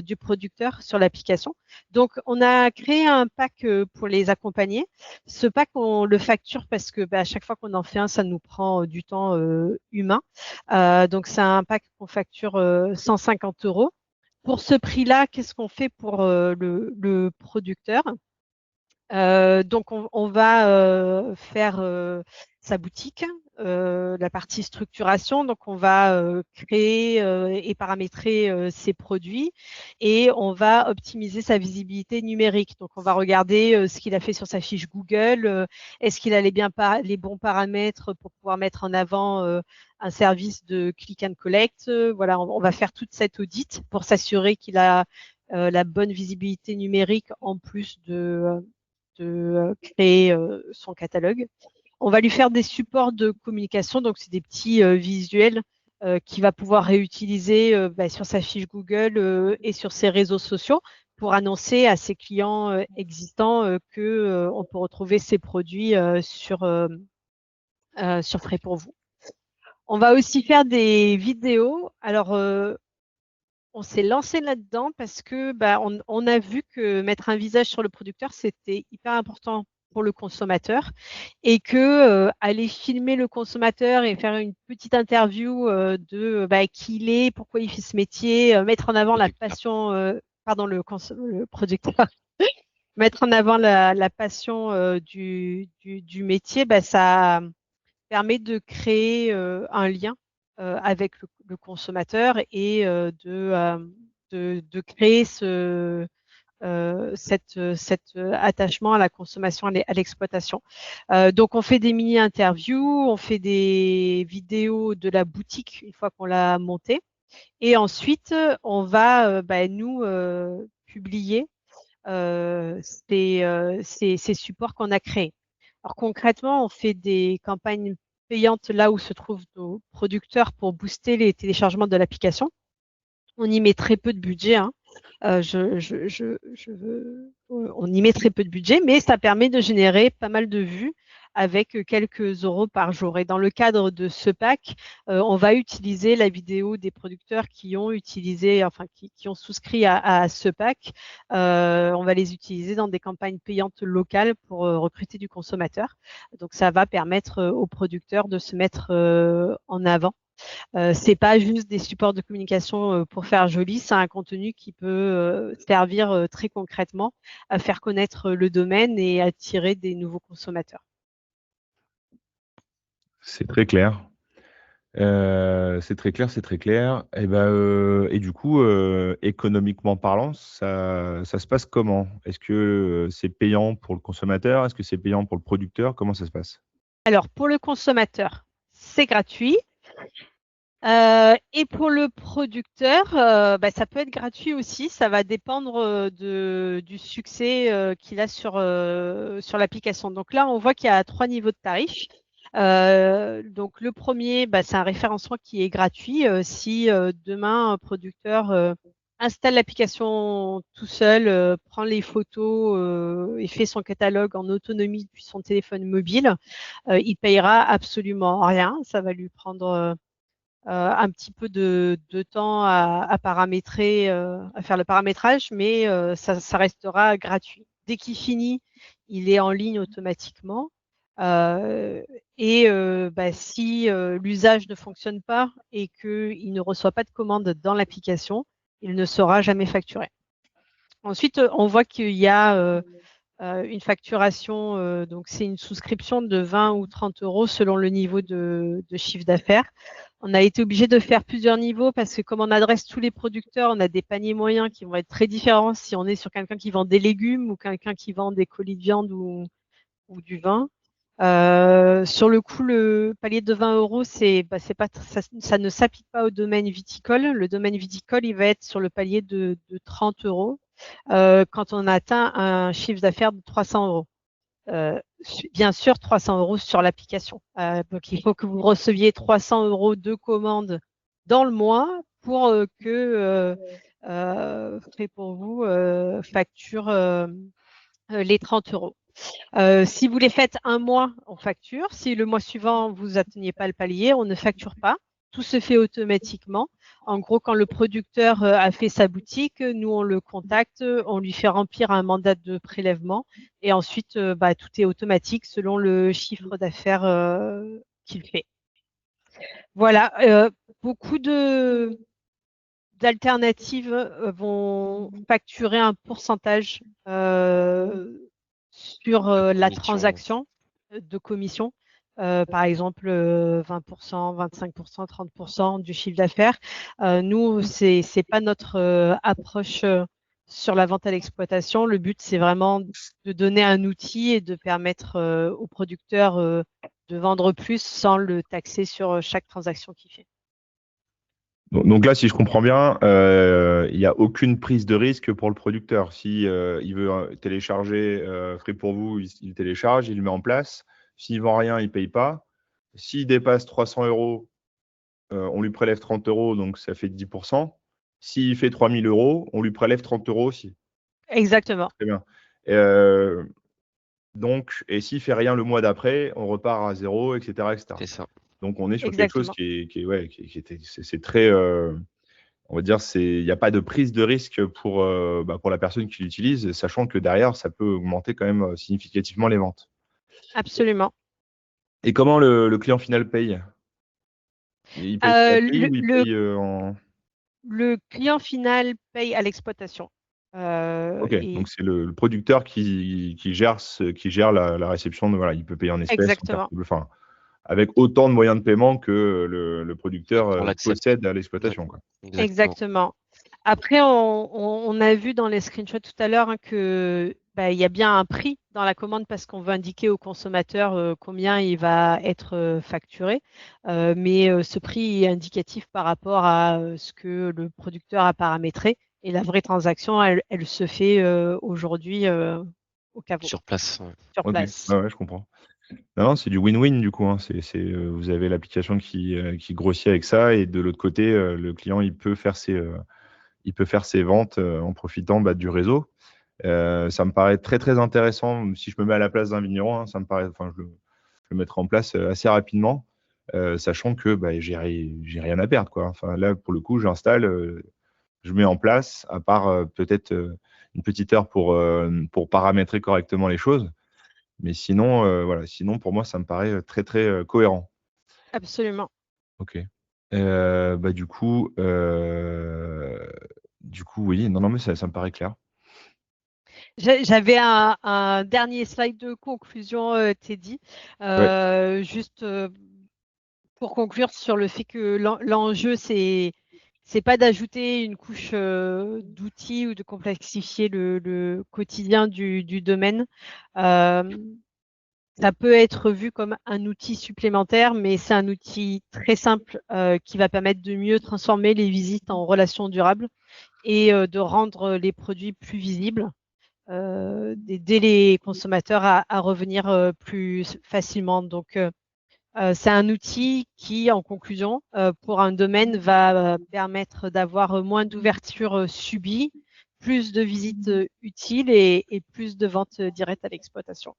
du producteur sur l'application. Donc, on a créé un pack pour les accompagner. Ce pack, on le facture parce que à chaque fois qu'on en fait un, ça nous prend du temps humain. Donc, c'est un pack qu'on facture 150 €. Pour ce prix-là, qu'est-ce qu'on fait pour le producteur? Donc, on va faire sa boutique, la partie structuration. Donc, on va créer et paramétrer ses produits et on va optimiser sa visibilité numérique. Donc, on va regarder ce qu'il a fait sur sa fiche Google. Est-ce qu'il a les bons paramètres pour pouvoir mettre en avant un service de click and collect? Voilà, on va faire toute cette audit pour s'assurer qu'il a la bonne visibilité numérique en plus de créer son catalogue. On va lui faire des supports de communication, donc c'est des petits visuels qu'il va pouvoir réutiliser sur sa fiche Google et sur ses réseaux sociaux pour annoncer à ses clients existants qu'on peut retrouver ses produits sur Frais pour vous. On va aussi faire des vidéos. Alors, on s'est lancé là-dedans parce que on a vu que mettre un visage sur le producteur, c'était hyper important pour le consommateur et que aller filmer le consommateur et faire une petite interview de qui il est, pourquoi il fait ce métier, mettre en avant la Producteur. passion, le producteur, mettre en avant la passion du métier, ça permet de créer un lien avec le consommateur et de créer cet attachement à la consommation, à l'exploitation. Donc, on fait des mini-interviews, on fait des vidéos de la boutique une fois qu'on l'a montée. Et ensuite, on va, nous, publier ces supports qu'on a créés. Alors concrètement, on fait des campagnes payantes là où se trouvent nos producteurs pour booster les téléchargements de l'application. On y met très peu de budget. On y met très peu de budget, mais ça permet de générer pas mal de vues avec quelques euros par jour. Et dans le cadre de ce pack, on va utiliser la vidéo des producteurs qui ont utilisé, enfin qui ont souscrit à ce pack. On va les utiliser dans des campagnes payantes locales pour recruter du consommateur. Donc ça va permettre aux producteurs de se mettre en avant. C'est pas juste des supports de communication pour faire joli, c'est un contenu qui peut servir très concrètement à faire connaître le domaine et attirer des nouveaux consommateurs. C'est très clair. C'est très clair, c'est très clair. Et du coup, économiquement parlant, ça se passe comment? Est-ce que c'est payant pour le consommateur? Est-ce que c'est payant pour le producteur? Comment ça se passe? Alors, pour le consommateur, c'est gratuit. Et pour le producteur, ça peut être gratuit aussi. Ça va dépendre du succès qu'il a sur l'application. Donc là, on voit qu'il y a 3 niveaux de tarifs. Donc le premier, c'est un référencement qui est gratuit. Si demain un producteur installe l'application tout seul, prend les photos et fait son catalogue en autonomie depuis son téléphone mobile, il payera absolument rien. Ça va lui prendre un petit peu de temps à paramétrer, à faire le paramétrage, mais ça restera gratuit. Dès qu'il finit, il est en ligne automatiquement. Si l'usage ne fonctionne pas et qu'il ne reçoit pas de commande dans l'application, il ne sera jamais facturé. Ensuite, on voit qu'il y a une facturation, donc c'est une souscription de 20 ou 30 euros selon le niveau de chiffre d'affaires. On a été obligé de faire plusieurs niveaux parce que comme on adresse tous les producteurs, on a des paniers moyens qui vont être très différents si on est sur quelqu'un qui vend des légumes ou quelqu'un qui vend des colis de viande ou du vin. Sur le coup, le palier de 20 euros, ça ne s'applique pas au domaine viticole. Le domaine viticole, il va être sur le palier de 30 euros quand on atteint un chiffre d'affaires de 300 euros. Bien sûr, 300 euros sur l'application. Donc, il faut que vous receviez 300 euros de commandes dans le mois pour que Frais pour vous facture les 30 euros. Si vous les faites un mois, on facture. Si le mois suivant, vous n'atteignez pas le palier, on ne facture pas. Tout se fait automatiquement. En gros, quand le producteur a fait sa boutique, nous, on le contacte, on lui fait remplir un mandat de prélèvement et ensuite, tout est automatique selon le chiffre d'affaires qu'il fait. Voilà, beaucoup d'alternatives vont facturer un pourcentage sur la transaction de commission. Par exemple, 20%, 25%, 30% du chiffre d'affaires. Nous, c'est pas notre approche sur la vente à l'exploitation. Le but, c'est vraiment de donner un outil et de permettre au producteur de vendre plus sans le taxer sur chaque transaction qu'il fait. Donc là, si je comprends bien, il n'y a aucune prise de risque pour le producteur. Si il veut télécharger Free pour vous, il télécharge, il le met en place. S'il vend rien, il ne paye pas. S'il dépasse 300 euros, on lui prélève 30 euros, donc ça fait 10%. S'il fait 3000 euros, on lui prélève 30 euros aussi. Exactement. Très bien. Donc, et s'il fait rien le mois d'après, on repart à zéro, etc., etc. C'est ça. Donc, on est sur quelque chose Exactement. c'est très, on va dire, il n'y a pas de prise de risque pour la personne qui l'utilise, sachant que derrière, ça peut augmenter quand même significativement les ventes. Absolument. Et comment le client final paye? Il paye sur Euh, l'appli le, ou il le, paye en... le client final paye à l'exploitation. Ok, Et donc c'est le producteur qui gère la réception. Voilà, il peut payer en espèces, en carte exactement. bleue, enfin, avec autant de moyens de paiement que le producteur On l'accepte. possède à l'exploitation, quoi. Exactement. Exactement. Après, on a vu dans les screenshots tout à l'heure que il y a bien un prix dans la commande parce qu'on veut indiquer au consommateur combien il va être facturé. Mais ce prix est indicatif par rapport à ce que le producteur a paramétré. Et la vraie transaction, elle se fait aujourd'hui au caveau, Sur place. Ouais. sur Ok, place. ouais, je comprends. Non, non, c'est du win-win du coup, hein. Vous avez l'application qui grossit avec ça et de l'autre côté, le client il peut faire ses ventes en profitant du réseau. Ça me paraît très très intéressant. Si je me mets à la place d'un vigneron, hein, ça me paraît, enfin, je le mettrai en place assez rapidement, sachant que j'ai rien à perdre, quoi. Enfin, là, pour le coup, j'installe, je mets en place, à part peut-être une petite heure pour paramétrer correctement les choses. Mais sinon, voilà, sinon pour moi, ça me paraît très très cohérent. Absolument. Ok. Bah, du coup, oui, non, non, mais ça me paraît clair. J'avais un dernier slide de conclusion, Teddy. Ouais. Juste pour conclure sur le fait que l'enjeu, c'est pas d'ajouter une couche d'outils ou de complexifier le quotidien du domaine. Euh, Ça peut être vu comme un outil supplémentaire, mais c'est un outil très simple qui va permettre de mieux transformer les visites en relations durables et de rendre les produits plus visibles, d'aider les consommateurs à revenir plus facilement. Donc, c'est un outil qui, en conclusion, pour un domaine, va permettre d'avoir moins d'ouverture subie, plus de visites utiles et plus de ventes directes à l'exploitation.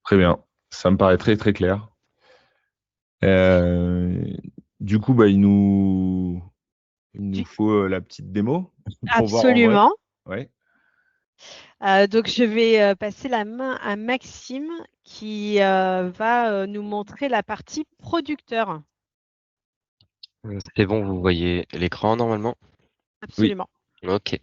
Très bien. Ça me paraît très très clair. Euh, du coup, il nous Du- faut la petite démo pour voir en vrai. Absolument. Ouais. Donc, je vais passer la main à Maxime qui va nous montrer la partie producteur. C'est bon, vous voyez l'écran normalement? Oui. Absolument. Ok.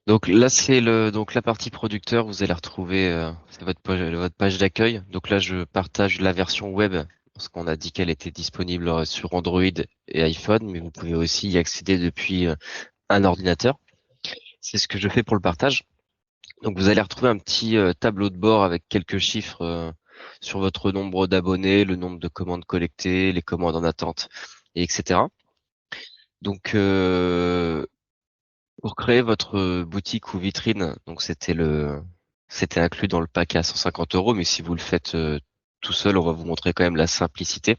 Donc là, c'est donc la partie producteur. Vous allez la retrouver, c'est votre page d'accueil. Donc là, je partage la version web parce qu'on a dit qu'elle était disponible sur Android et iPhone, mais vous pouvez aussi y accéder depuis un ordinateur. C'est ce que je fais pour le partage. Donc vous allez retrouver un petit tableau de bord avec quelques chiffres sur votre nombre d'abonnés, le nombre de commandes collectées, les commandes en attente, et etc. Donc pour créer votre boutique ou vitrine, donc c'était inclus dans le pack à 150 euros, mais si vous le faites tout seul, on va vous montrer quand même la simplicité.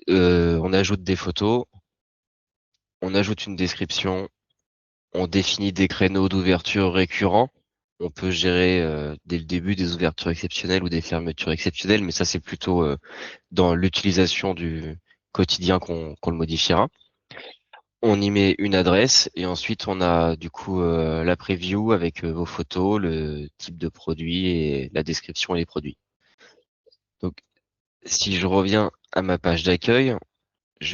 On ajoute des photos, on ajoute une description, on définit des créneaux d'ouverture récurrents. On peut gérer dès le début des ouvertures exceptionnelles ou des fermetures exceptionnelles, mais ça c'est plutôt dans l'utilisation du quotidien qu'on le modifiera. On y met une adresse et ensuite on a du coup la preview avec vos photos, le type de produit et la description et les produits. Donc si je reviens à ma page d'accueil,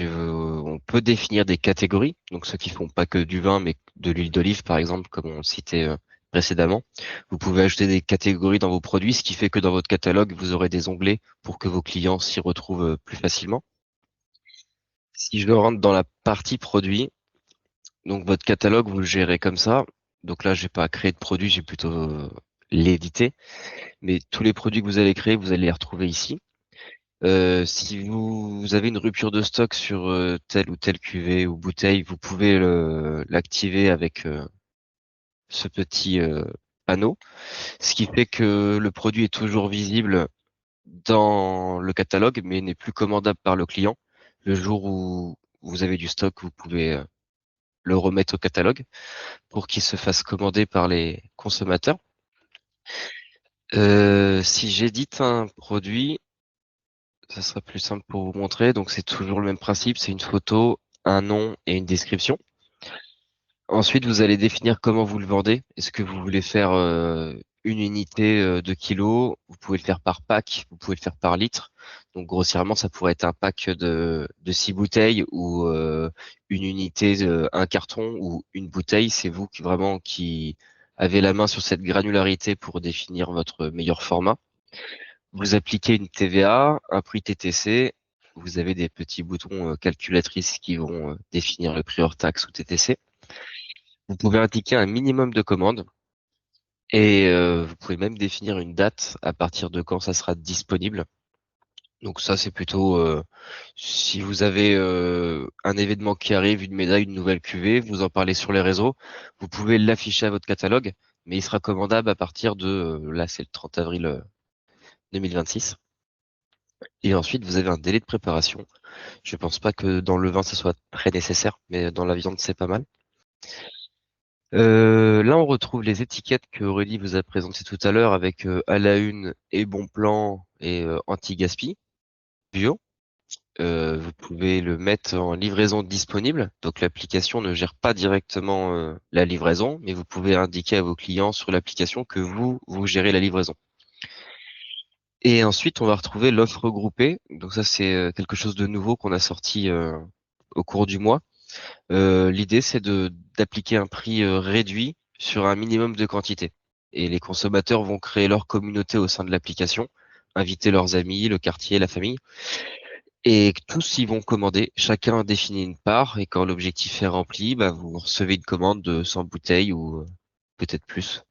on peut définir des catégories, donc ceux qui font pas que du vin mais de l'huile d'olive par exemple, comme on le citait précédemment. Vous pouvez ajouter des catégories dans vos produits, ce qui fait que dans votre catalogue, vous aurez des onglets pour que vos clients s'y retrouvent plus facilement. Si je rentre dans la partie produit, donc votre catalogue, vous le gérez comme ça. Donc là, je vais pas créer de produit, j'ai plutôt l'éditer. Mais tous les produits que vous allez créer, vous allez les retrouver ici. Si vous avez une rupture de stock sur telle ou telle cuvée ou bouteille, vous pouvez l'activer avec ce petit panneau, ce qui fait que le produit est toujours visible dans le catalogue, mais n'est plus commandable par le client. Le jour où vous avez du stock, vous pouvez le remettre au catalogue pour qu'il se fasse commander par les consommateurs. Si j'édite un produit, ça sera plus simple pour vous montrer. Donc c'est toujours le même principe, c'est une photo, un nom et une description. Ensuite, vous allez définir comment vous le vendez. Est-ce que vous voulez faire une unité de kilos? Vous pouvez le faire par pack, vous pouvez le faire par litre. Donc grossièrement, ça pourrait être un pack de 6 bouteilles ou une unité, un carton ou une bouteille. C'est vous qui vraiment qui avez la main sur cette granularité pour définir votre meilleur format. Vous appliquez une TVA, un prix TTC. Vous avez des petits boutons calculatrices qui vont définir le prix hors taxe ou TTC. Vous pouvez indiquer un minimum de commandes et vous pouvez même définir une date à partir de quand ça sera disponible. Donc ça, c'est plutôt si vous avez un événement qui arrive, une médaille, une nouvelle cuvée, vous en parlez sur les réseaux, vous pouvez l'afficher à votre catalogue, mais il sera commandable à partir de, là c'est le 30 avril 2026. Et ensuite, vous avez un délai de préparation. Je pense pas que dans le vin, ça soit très nécessaire, mais dans la viande, c'est pas mal. Là, on retrouve les étiquettes que Aurélie vous a présentées tout à l'heure avec à la une et bon plan et anti-gaspi bio. Vous pouvez le mettre en livraison disponible. Donc l'application ne gère pas directement la livraison, mais vous pouvez indiquer à vos clients sur l'application que vous gérez la livraison. Et ensuite, on va retrouver l'offre groupée. Donc ça, c'est quelque chose de nouveau qu'on a sorti au cours du mois. L'idée, c'est d'appliquer un prix réduit sur un minimum de quantité. Et les consommateurs vont créer leur communauté au sein de l'application, inviter leurs amis, le quartier, la famille, et tous y vont commander. Chacun définit une part, et quand l'objectif est rempli, bah, vous recevez une commande de 100 bouteilles ou peut-être plus.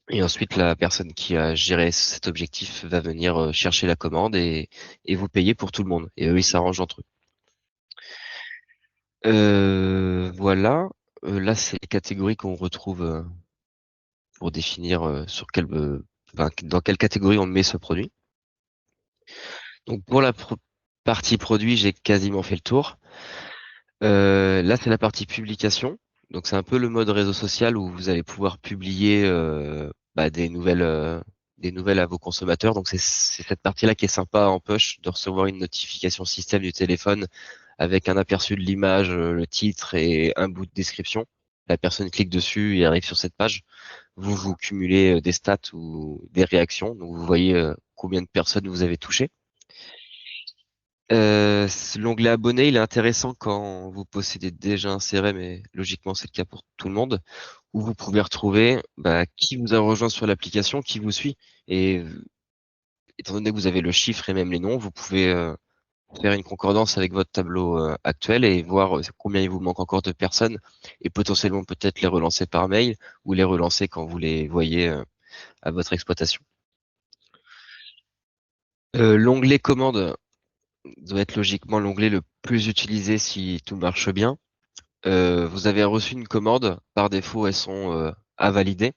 Et ensuite, la personne qui a géré cet objectif va venir chercher la commande et vous payer pour tout le monde. Et eux, ils s'arrangent entre eux. Voilà. Là, c'est les catégories qu'on retrouve pour définir dans quelle catégorie on met ce produit. Donc pour la partie produit, j'ai quasiment fait le tour. Là, c'est la partie publication. Donc c'est un peu le mode réseau social où vous allez pouvoir publier des nouvelles à vos consommateurs. Donc c'est cette partie-là qui est sympa en push de recevoir une notification système du téléphone avec un aperçu de l'image, le titre et un bout de description. La personne clique dessus et arrive sur cette page. Vous cumulez des stats ou des réactions. Donc vous voyez combien de personnes vous avez touché. L'onglet abonné, il est intéressant quand vous possédez déjà un CRM, et logiquement c'est le cas pour tout le monde, où vous pouvez retrouver qui vous a rejoint sur l'application, qui vous suit. Et étant donné que vous avez le chiffre et même les noms, vous pouvez faire une concordance avec votre tableau actuel et voir combien il vous manque encore de personnes et potentiellement peut-être les relancer par mail ou les relancer quand vous les voyez à votre exploitation. L'onglet commande doit être logiquement l'onglet le plus utilisé si tout marche bien. Vous avez reçu une commande, par défaut elles sont à valider.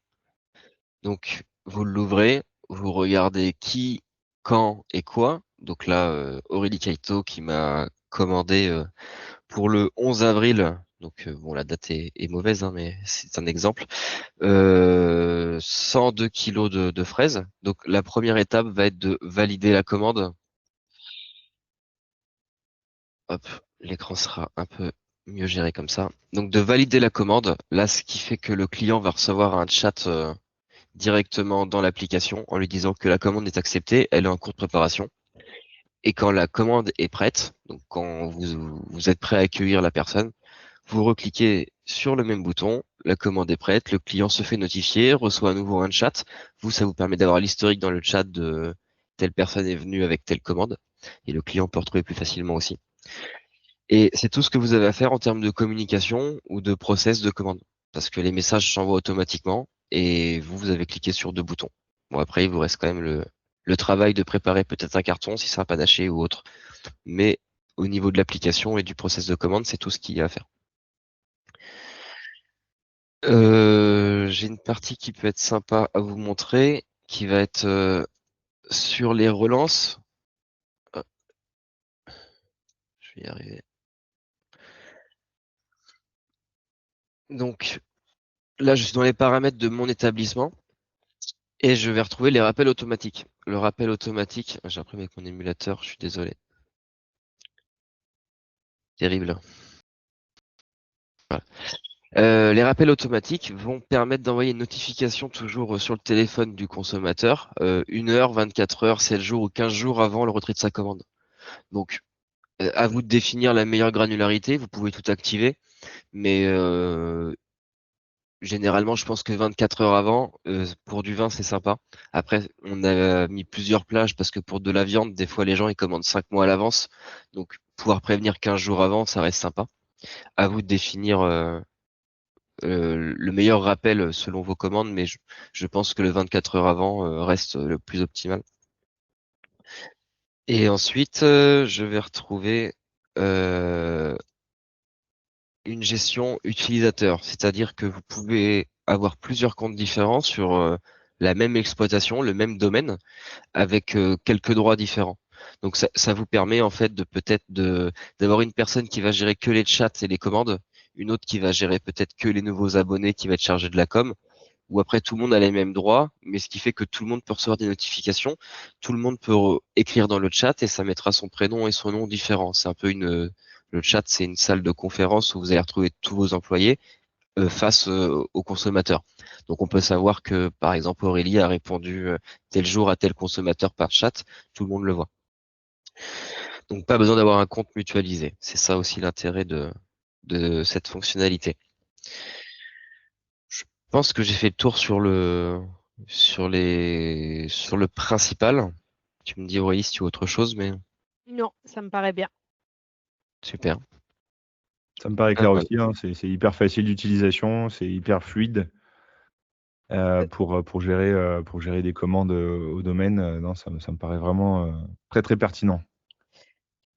Donc vous l'ouvrez, vous regardez qui, quand et quoi. Donc là, Aurélie Kaito qui m'a commandé pour le 11 avril. Donc bon, la date est mauvaise, hein, mais c'est un exemple. 102 kilos de fraises. Donc la première étape va être de valider la commande. Hop, l'écran sera un peu mieux géré comme ça. Donc de valider la commande, là ce qui fait que le client va recevoir un chat directement dans l'application en lui disant que la commande est acceptée, elle est en cours de préparation. Et quand la commande est prête, donc quand vous êtes prêt à accueillir la personne, vous recliquez sur le même bouton, la commande est prête, le client se fait notifier, reçoit à nouveau un chat. Vous, ça vous permet d'avoir l'historique dans le chat de telle personne est venue avec telle commande. Et le client peut retrouver plus facilement aussi. Et c'est tout ce que vous avez à faire en termes de communication ou de process de commande. Parce que les messages s'envoient automatiquement et vous avez cliqué sur deux boutons. Bon, après, il vous reste quand même le travail de préparer peut-être un carton si c'est un panaché ou autre. Mais au niveau de l'application et du process de commande, c'est tout ce qu'il y a à faire. J'ai une partie qui peut être sympa à vous montrer, qui va être sur les relances. Ah, je vais y arriver. Donc là, je suis dans les paramètres de mon établissement. Et je vais retrouver les rappels automatiques. Le rappel automatique, j'ai imprimé avec mon émulateur, je suis désolé. Terrible. Voilà. Les rappels automatiques vont permettre d'envoyer une notification toujours sur le téléphone du consommateur, 1 heure, 24 heures, 7 jours ou 15 jours avant le retrait de sa commande. Donc, à vous de définir la meilleure granularité, vous pouvez tout activer, mais généralement, je pense que 24 heures avant, pour du vin, c'est sympa. Après, on a mis plusieurs plages parce que pour de la viande, des fois, les gens, ils commandent 5 mois à l'avance. Donc, pouvoir prévenir 15 jours avant, ça reste sympa. À vous de définir le meilleur rappel selon vos commandes, mais je pense que le 24 heures avant reste le plus optimal. Et ensuite, je vais retrouver une gestion utilisateur, c'est-à-dire que vous pouvez avoir plusieurs comptes différents sur la même exploitation, le même domaine, avec quelques droits différents. Donc ça vous permet en fait de peut-être d'avoir une personne qui va gérer que les chats et les commandes, une autre qui va gérer peut-être que les nouveaux abonnés qui va être chargé de la com, ou après tout le monde a les mêmes droits, mais ce qui fait que tout le monde peut recevoir des notifications, tout le monde peut écrire dans le chat et ça mettra son prénom et son nom différents. C'est un peu le chat, c'est une salle de conférence où vous allez retrouver tous vos employés face aux consommateurs. Donc on peut savoir que par exemple Aurélie a répondu tel jour à tel consommateur par chat, tout le monde le voit. Donc pas besoin d'avoir un compte mutualisé. C'est ça aussi l'intérêt de cette fonctionnalité. Je pense que j'ai fait le tour sur le principal. Tu me dis Aurélie si tu veux autre chose, mais Non, ça me paraît bien. super. Ça me paraît clair aussi, hein. C'est hyper facile d'utilisation, c'est hyper fluide pour gérer des commandes au domaine. Non, ça me paraît vraiment très très pertinent.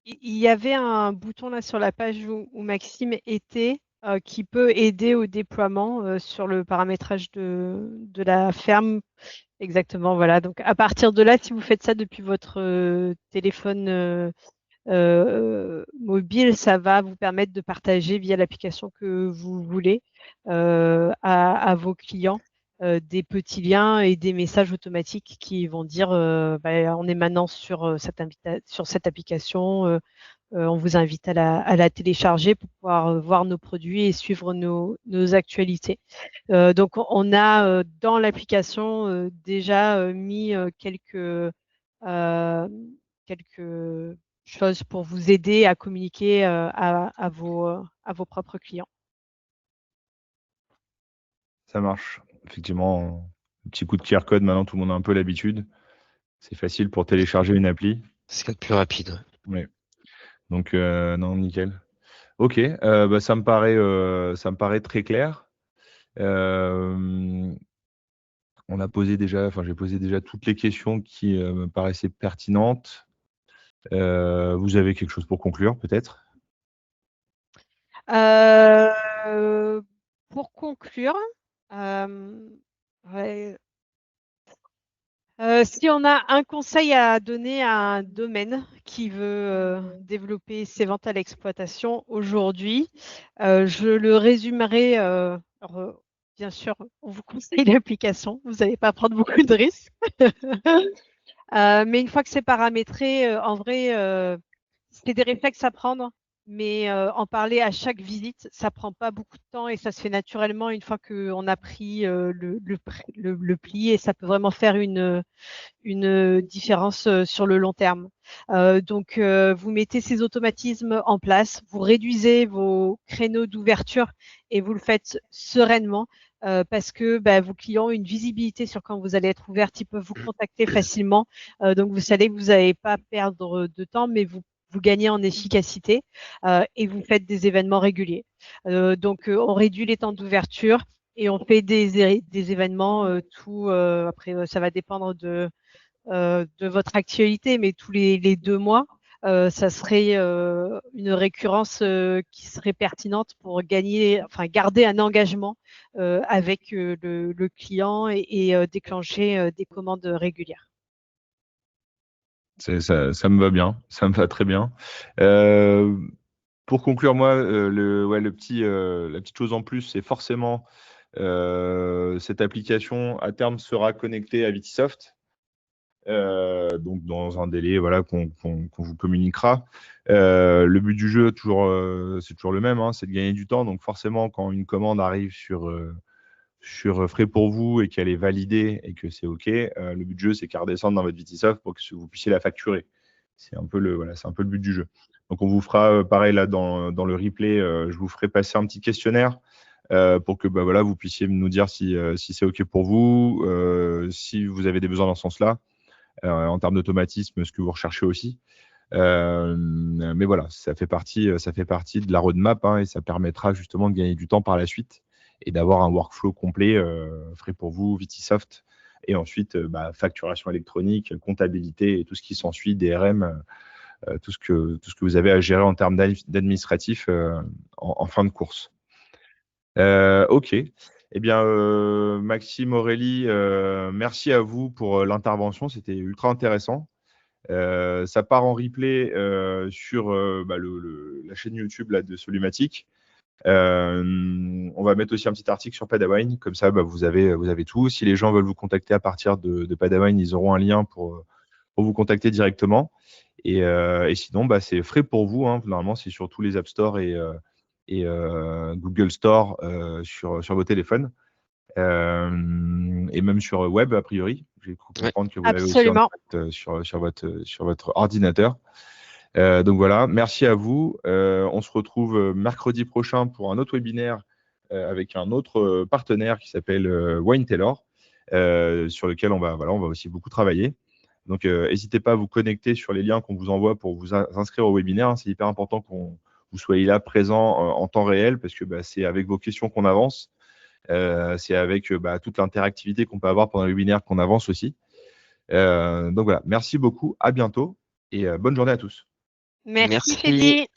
Il y avait un bouton là sur la page où Maxime était qui peut aider au déploiement sur le paramétrage de la ferme. Exactement, voilà. Donc à partir de là, si vous faites ça depuis votre téléphone mobile, ça va vous permettre de partager via l'application que vous voulez à vos clients des petits liens et des messages automatiques qui vont dire on est maintenant sur cette application, on vous invite à la télécharger pour pouvoir voir nos produits et suivre nos actualités. Donc on a dans l'application déjà mis quelques choses pour vous aider à communiquer à vos propres clients. Ça marche. Effectivement, un petit coup de QR code, maintenant tout le monde a un peu l'habitude. C'est facile pour télécharger une appli. C'est ce qu'il y a de plus rapide. Ouais. Donc non, nickel. Ok, ça me paraît très clair. J'ai posé déjà toutes les questions qui me paraissaient pertinentes. Vous avez quelque chose pour conclure, peut-être? Pour conclure, ouais, si on a un conseil à donner à un domaine qui veut développer ses ventes à l'exploitation aujourd'hui, je le résumerai. Bien sûr, on vous conseille l'application. Vous n'allez pas prendre beaucoup de risques. Mais une fois que c'est paramétré, en vrai, c'est des réflexes à prendre, mais en parler à chaque visite, ça prend pas beaucoup de temps et ça se fait naturellement une fois qu'on a pris le pli et ça peut vraiment faire une différence sur le long terme. Donc, vous mettez ces automatismes en place, vous réduisez vos créneaux d'ouverture et vous le faites sereinement. Parce que vos clients ont une visibilité sur quand vous allez être ouverte, ils peuvent vous contacter facilement. Donc, vous savez que vous n'allez pas perdre de temps, mais vous gagnez en efficacité et vous faites des événements réguliers. Donc, on réduit les temps d'ouverture et on fait des événements après, ça va dépendre de votre actualité, mais tous les 2 mois, ça serait une récurrence qui serait pertinente pour garder un engagement avec le client et déclencher des commandes régulières. Ça me va bien, ça me va très bien. Pour conclure, moi, la petite chose en plus, c'est forcément Cette application, à terme, sera connectée à Vitisoft. Donc dans un délai voilà, qu'on vous communiquera. Le but du jeu, c'est toujours le même, hein, c'est de gagner du temps. Donc forcément, quand une commande arrive sur frais pour vous et qu'elle est validée et que c'est OK, le but du jeu, c'est qu'elle redescende dans votre Vitisoft pour que vous puissiez la facturer. C'est un peu le but du jeu. Donc on vous fera pareil là dans le replay, je vous ferai passer un petit questionnaire pour que voilà, vous puissiez nous dire si c'est OK pour vous, si vous avez des besoins dans ce sens-là. En termes d'automatisme, ce que vous recherchez aussi. Mais voilà, ça fait partie de la roadmap, hein, et ça permettra justement de gagner du temps par la suite et d'avoir un workflow complet frais pour vous, Vitisoft, et ensuite facturation électronique, comptabilité et tout ce qui s'ensuit, DRM, tout ce que vous avez à gérer en termes d'administratif en fin de course. OK. Eh bien, Maxime, Aurélie, merci à vous pour l'intervention. C'était ultra intéressant. Ça part en replay sur la chaîne YouTube là, de Solumatic. On va mettre aussi un petit article sur Padawan. Comme ça, vous avez tout. Si les gens veulent vous contacter à partir de Padawan, ils auront un lien pour vous contacter directement. Et sinon, c'est frais pour vous, hein. Normalement, c'est sur tous les App Store et Google Store sur vos téléphones. Et même sur web, a priori. J'ai cru comprendre que vous l'avez aussi en direct sur votre ordinateur. Donc voilà, merci à vous. On se retrouve mercredi prochain pour un autre webinaire avec un autre partenaire qui s'appelle Wine Tailor, sur lequel on va aussi beaucoup travailler. Donc, n'hésitez pas à vous connecter sur les liens qu'on vous envoie pour vous inscrire au webinaire. C'est hyper important que vous soyez là présent en temps réel, parce que c'est avec vos questions qu'on avance. C'est avec toute l'interactivité qu'on peut avoir pendant le webinaire qu'on avance aussi. Donc voilà, merci beaucoup, à bientôt et bonne journée à tous. Merci.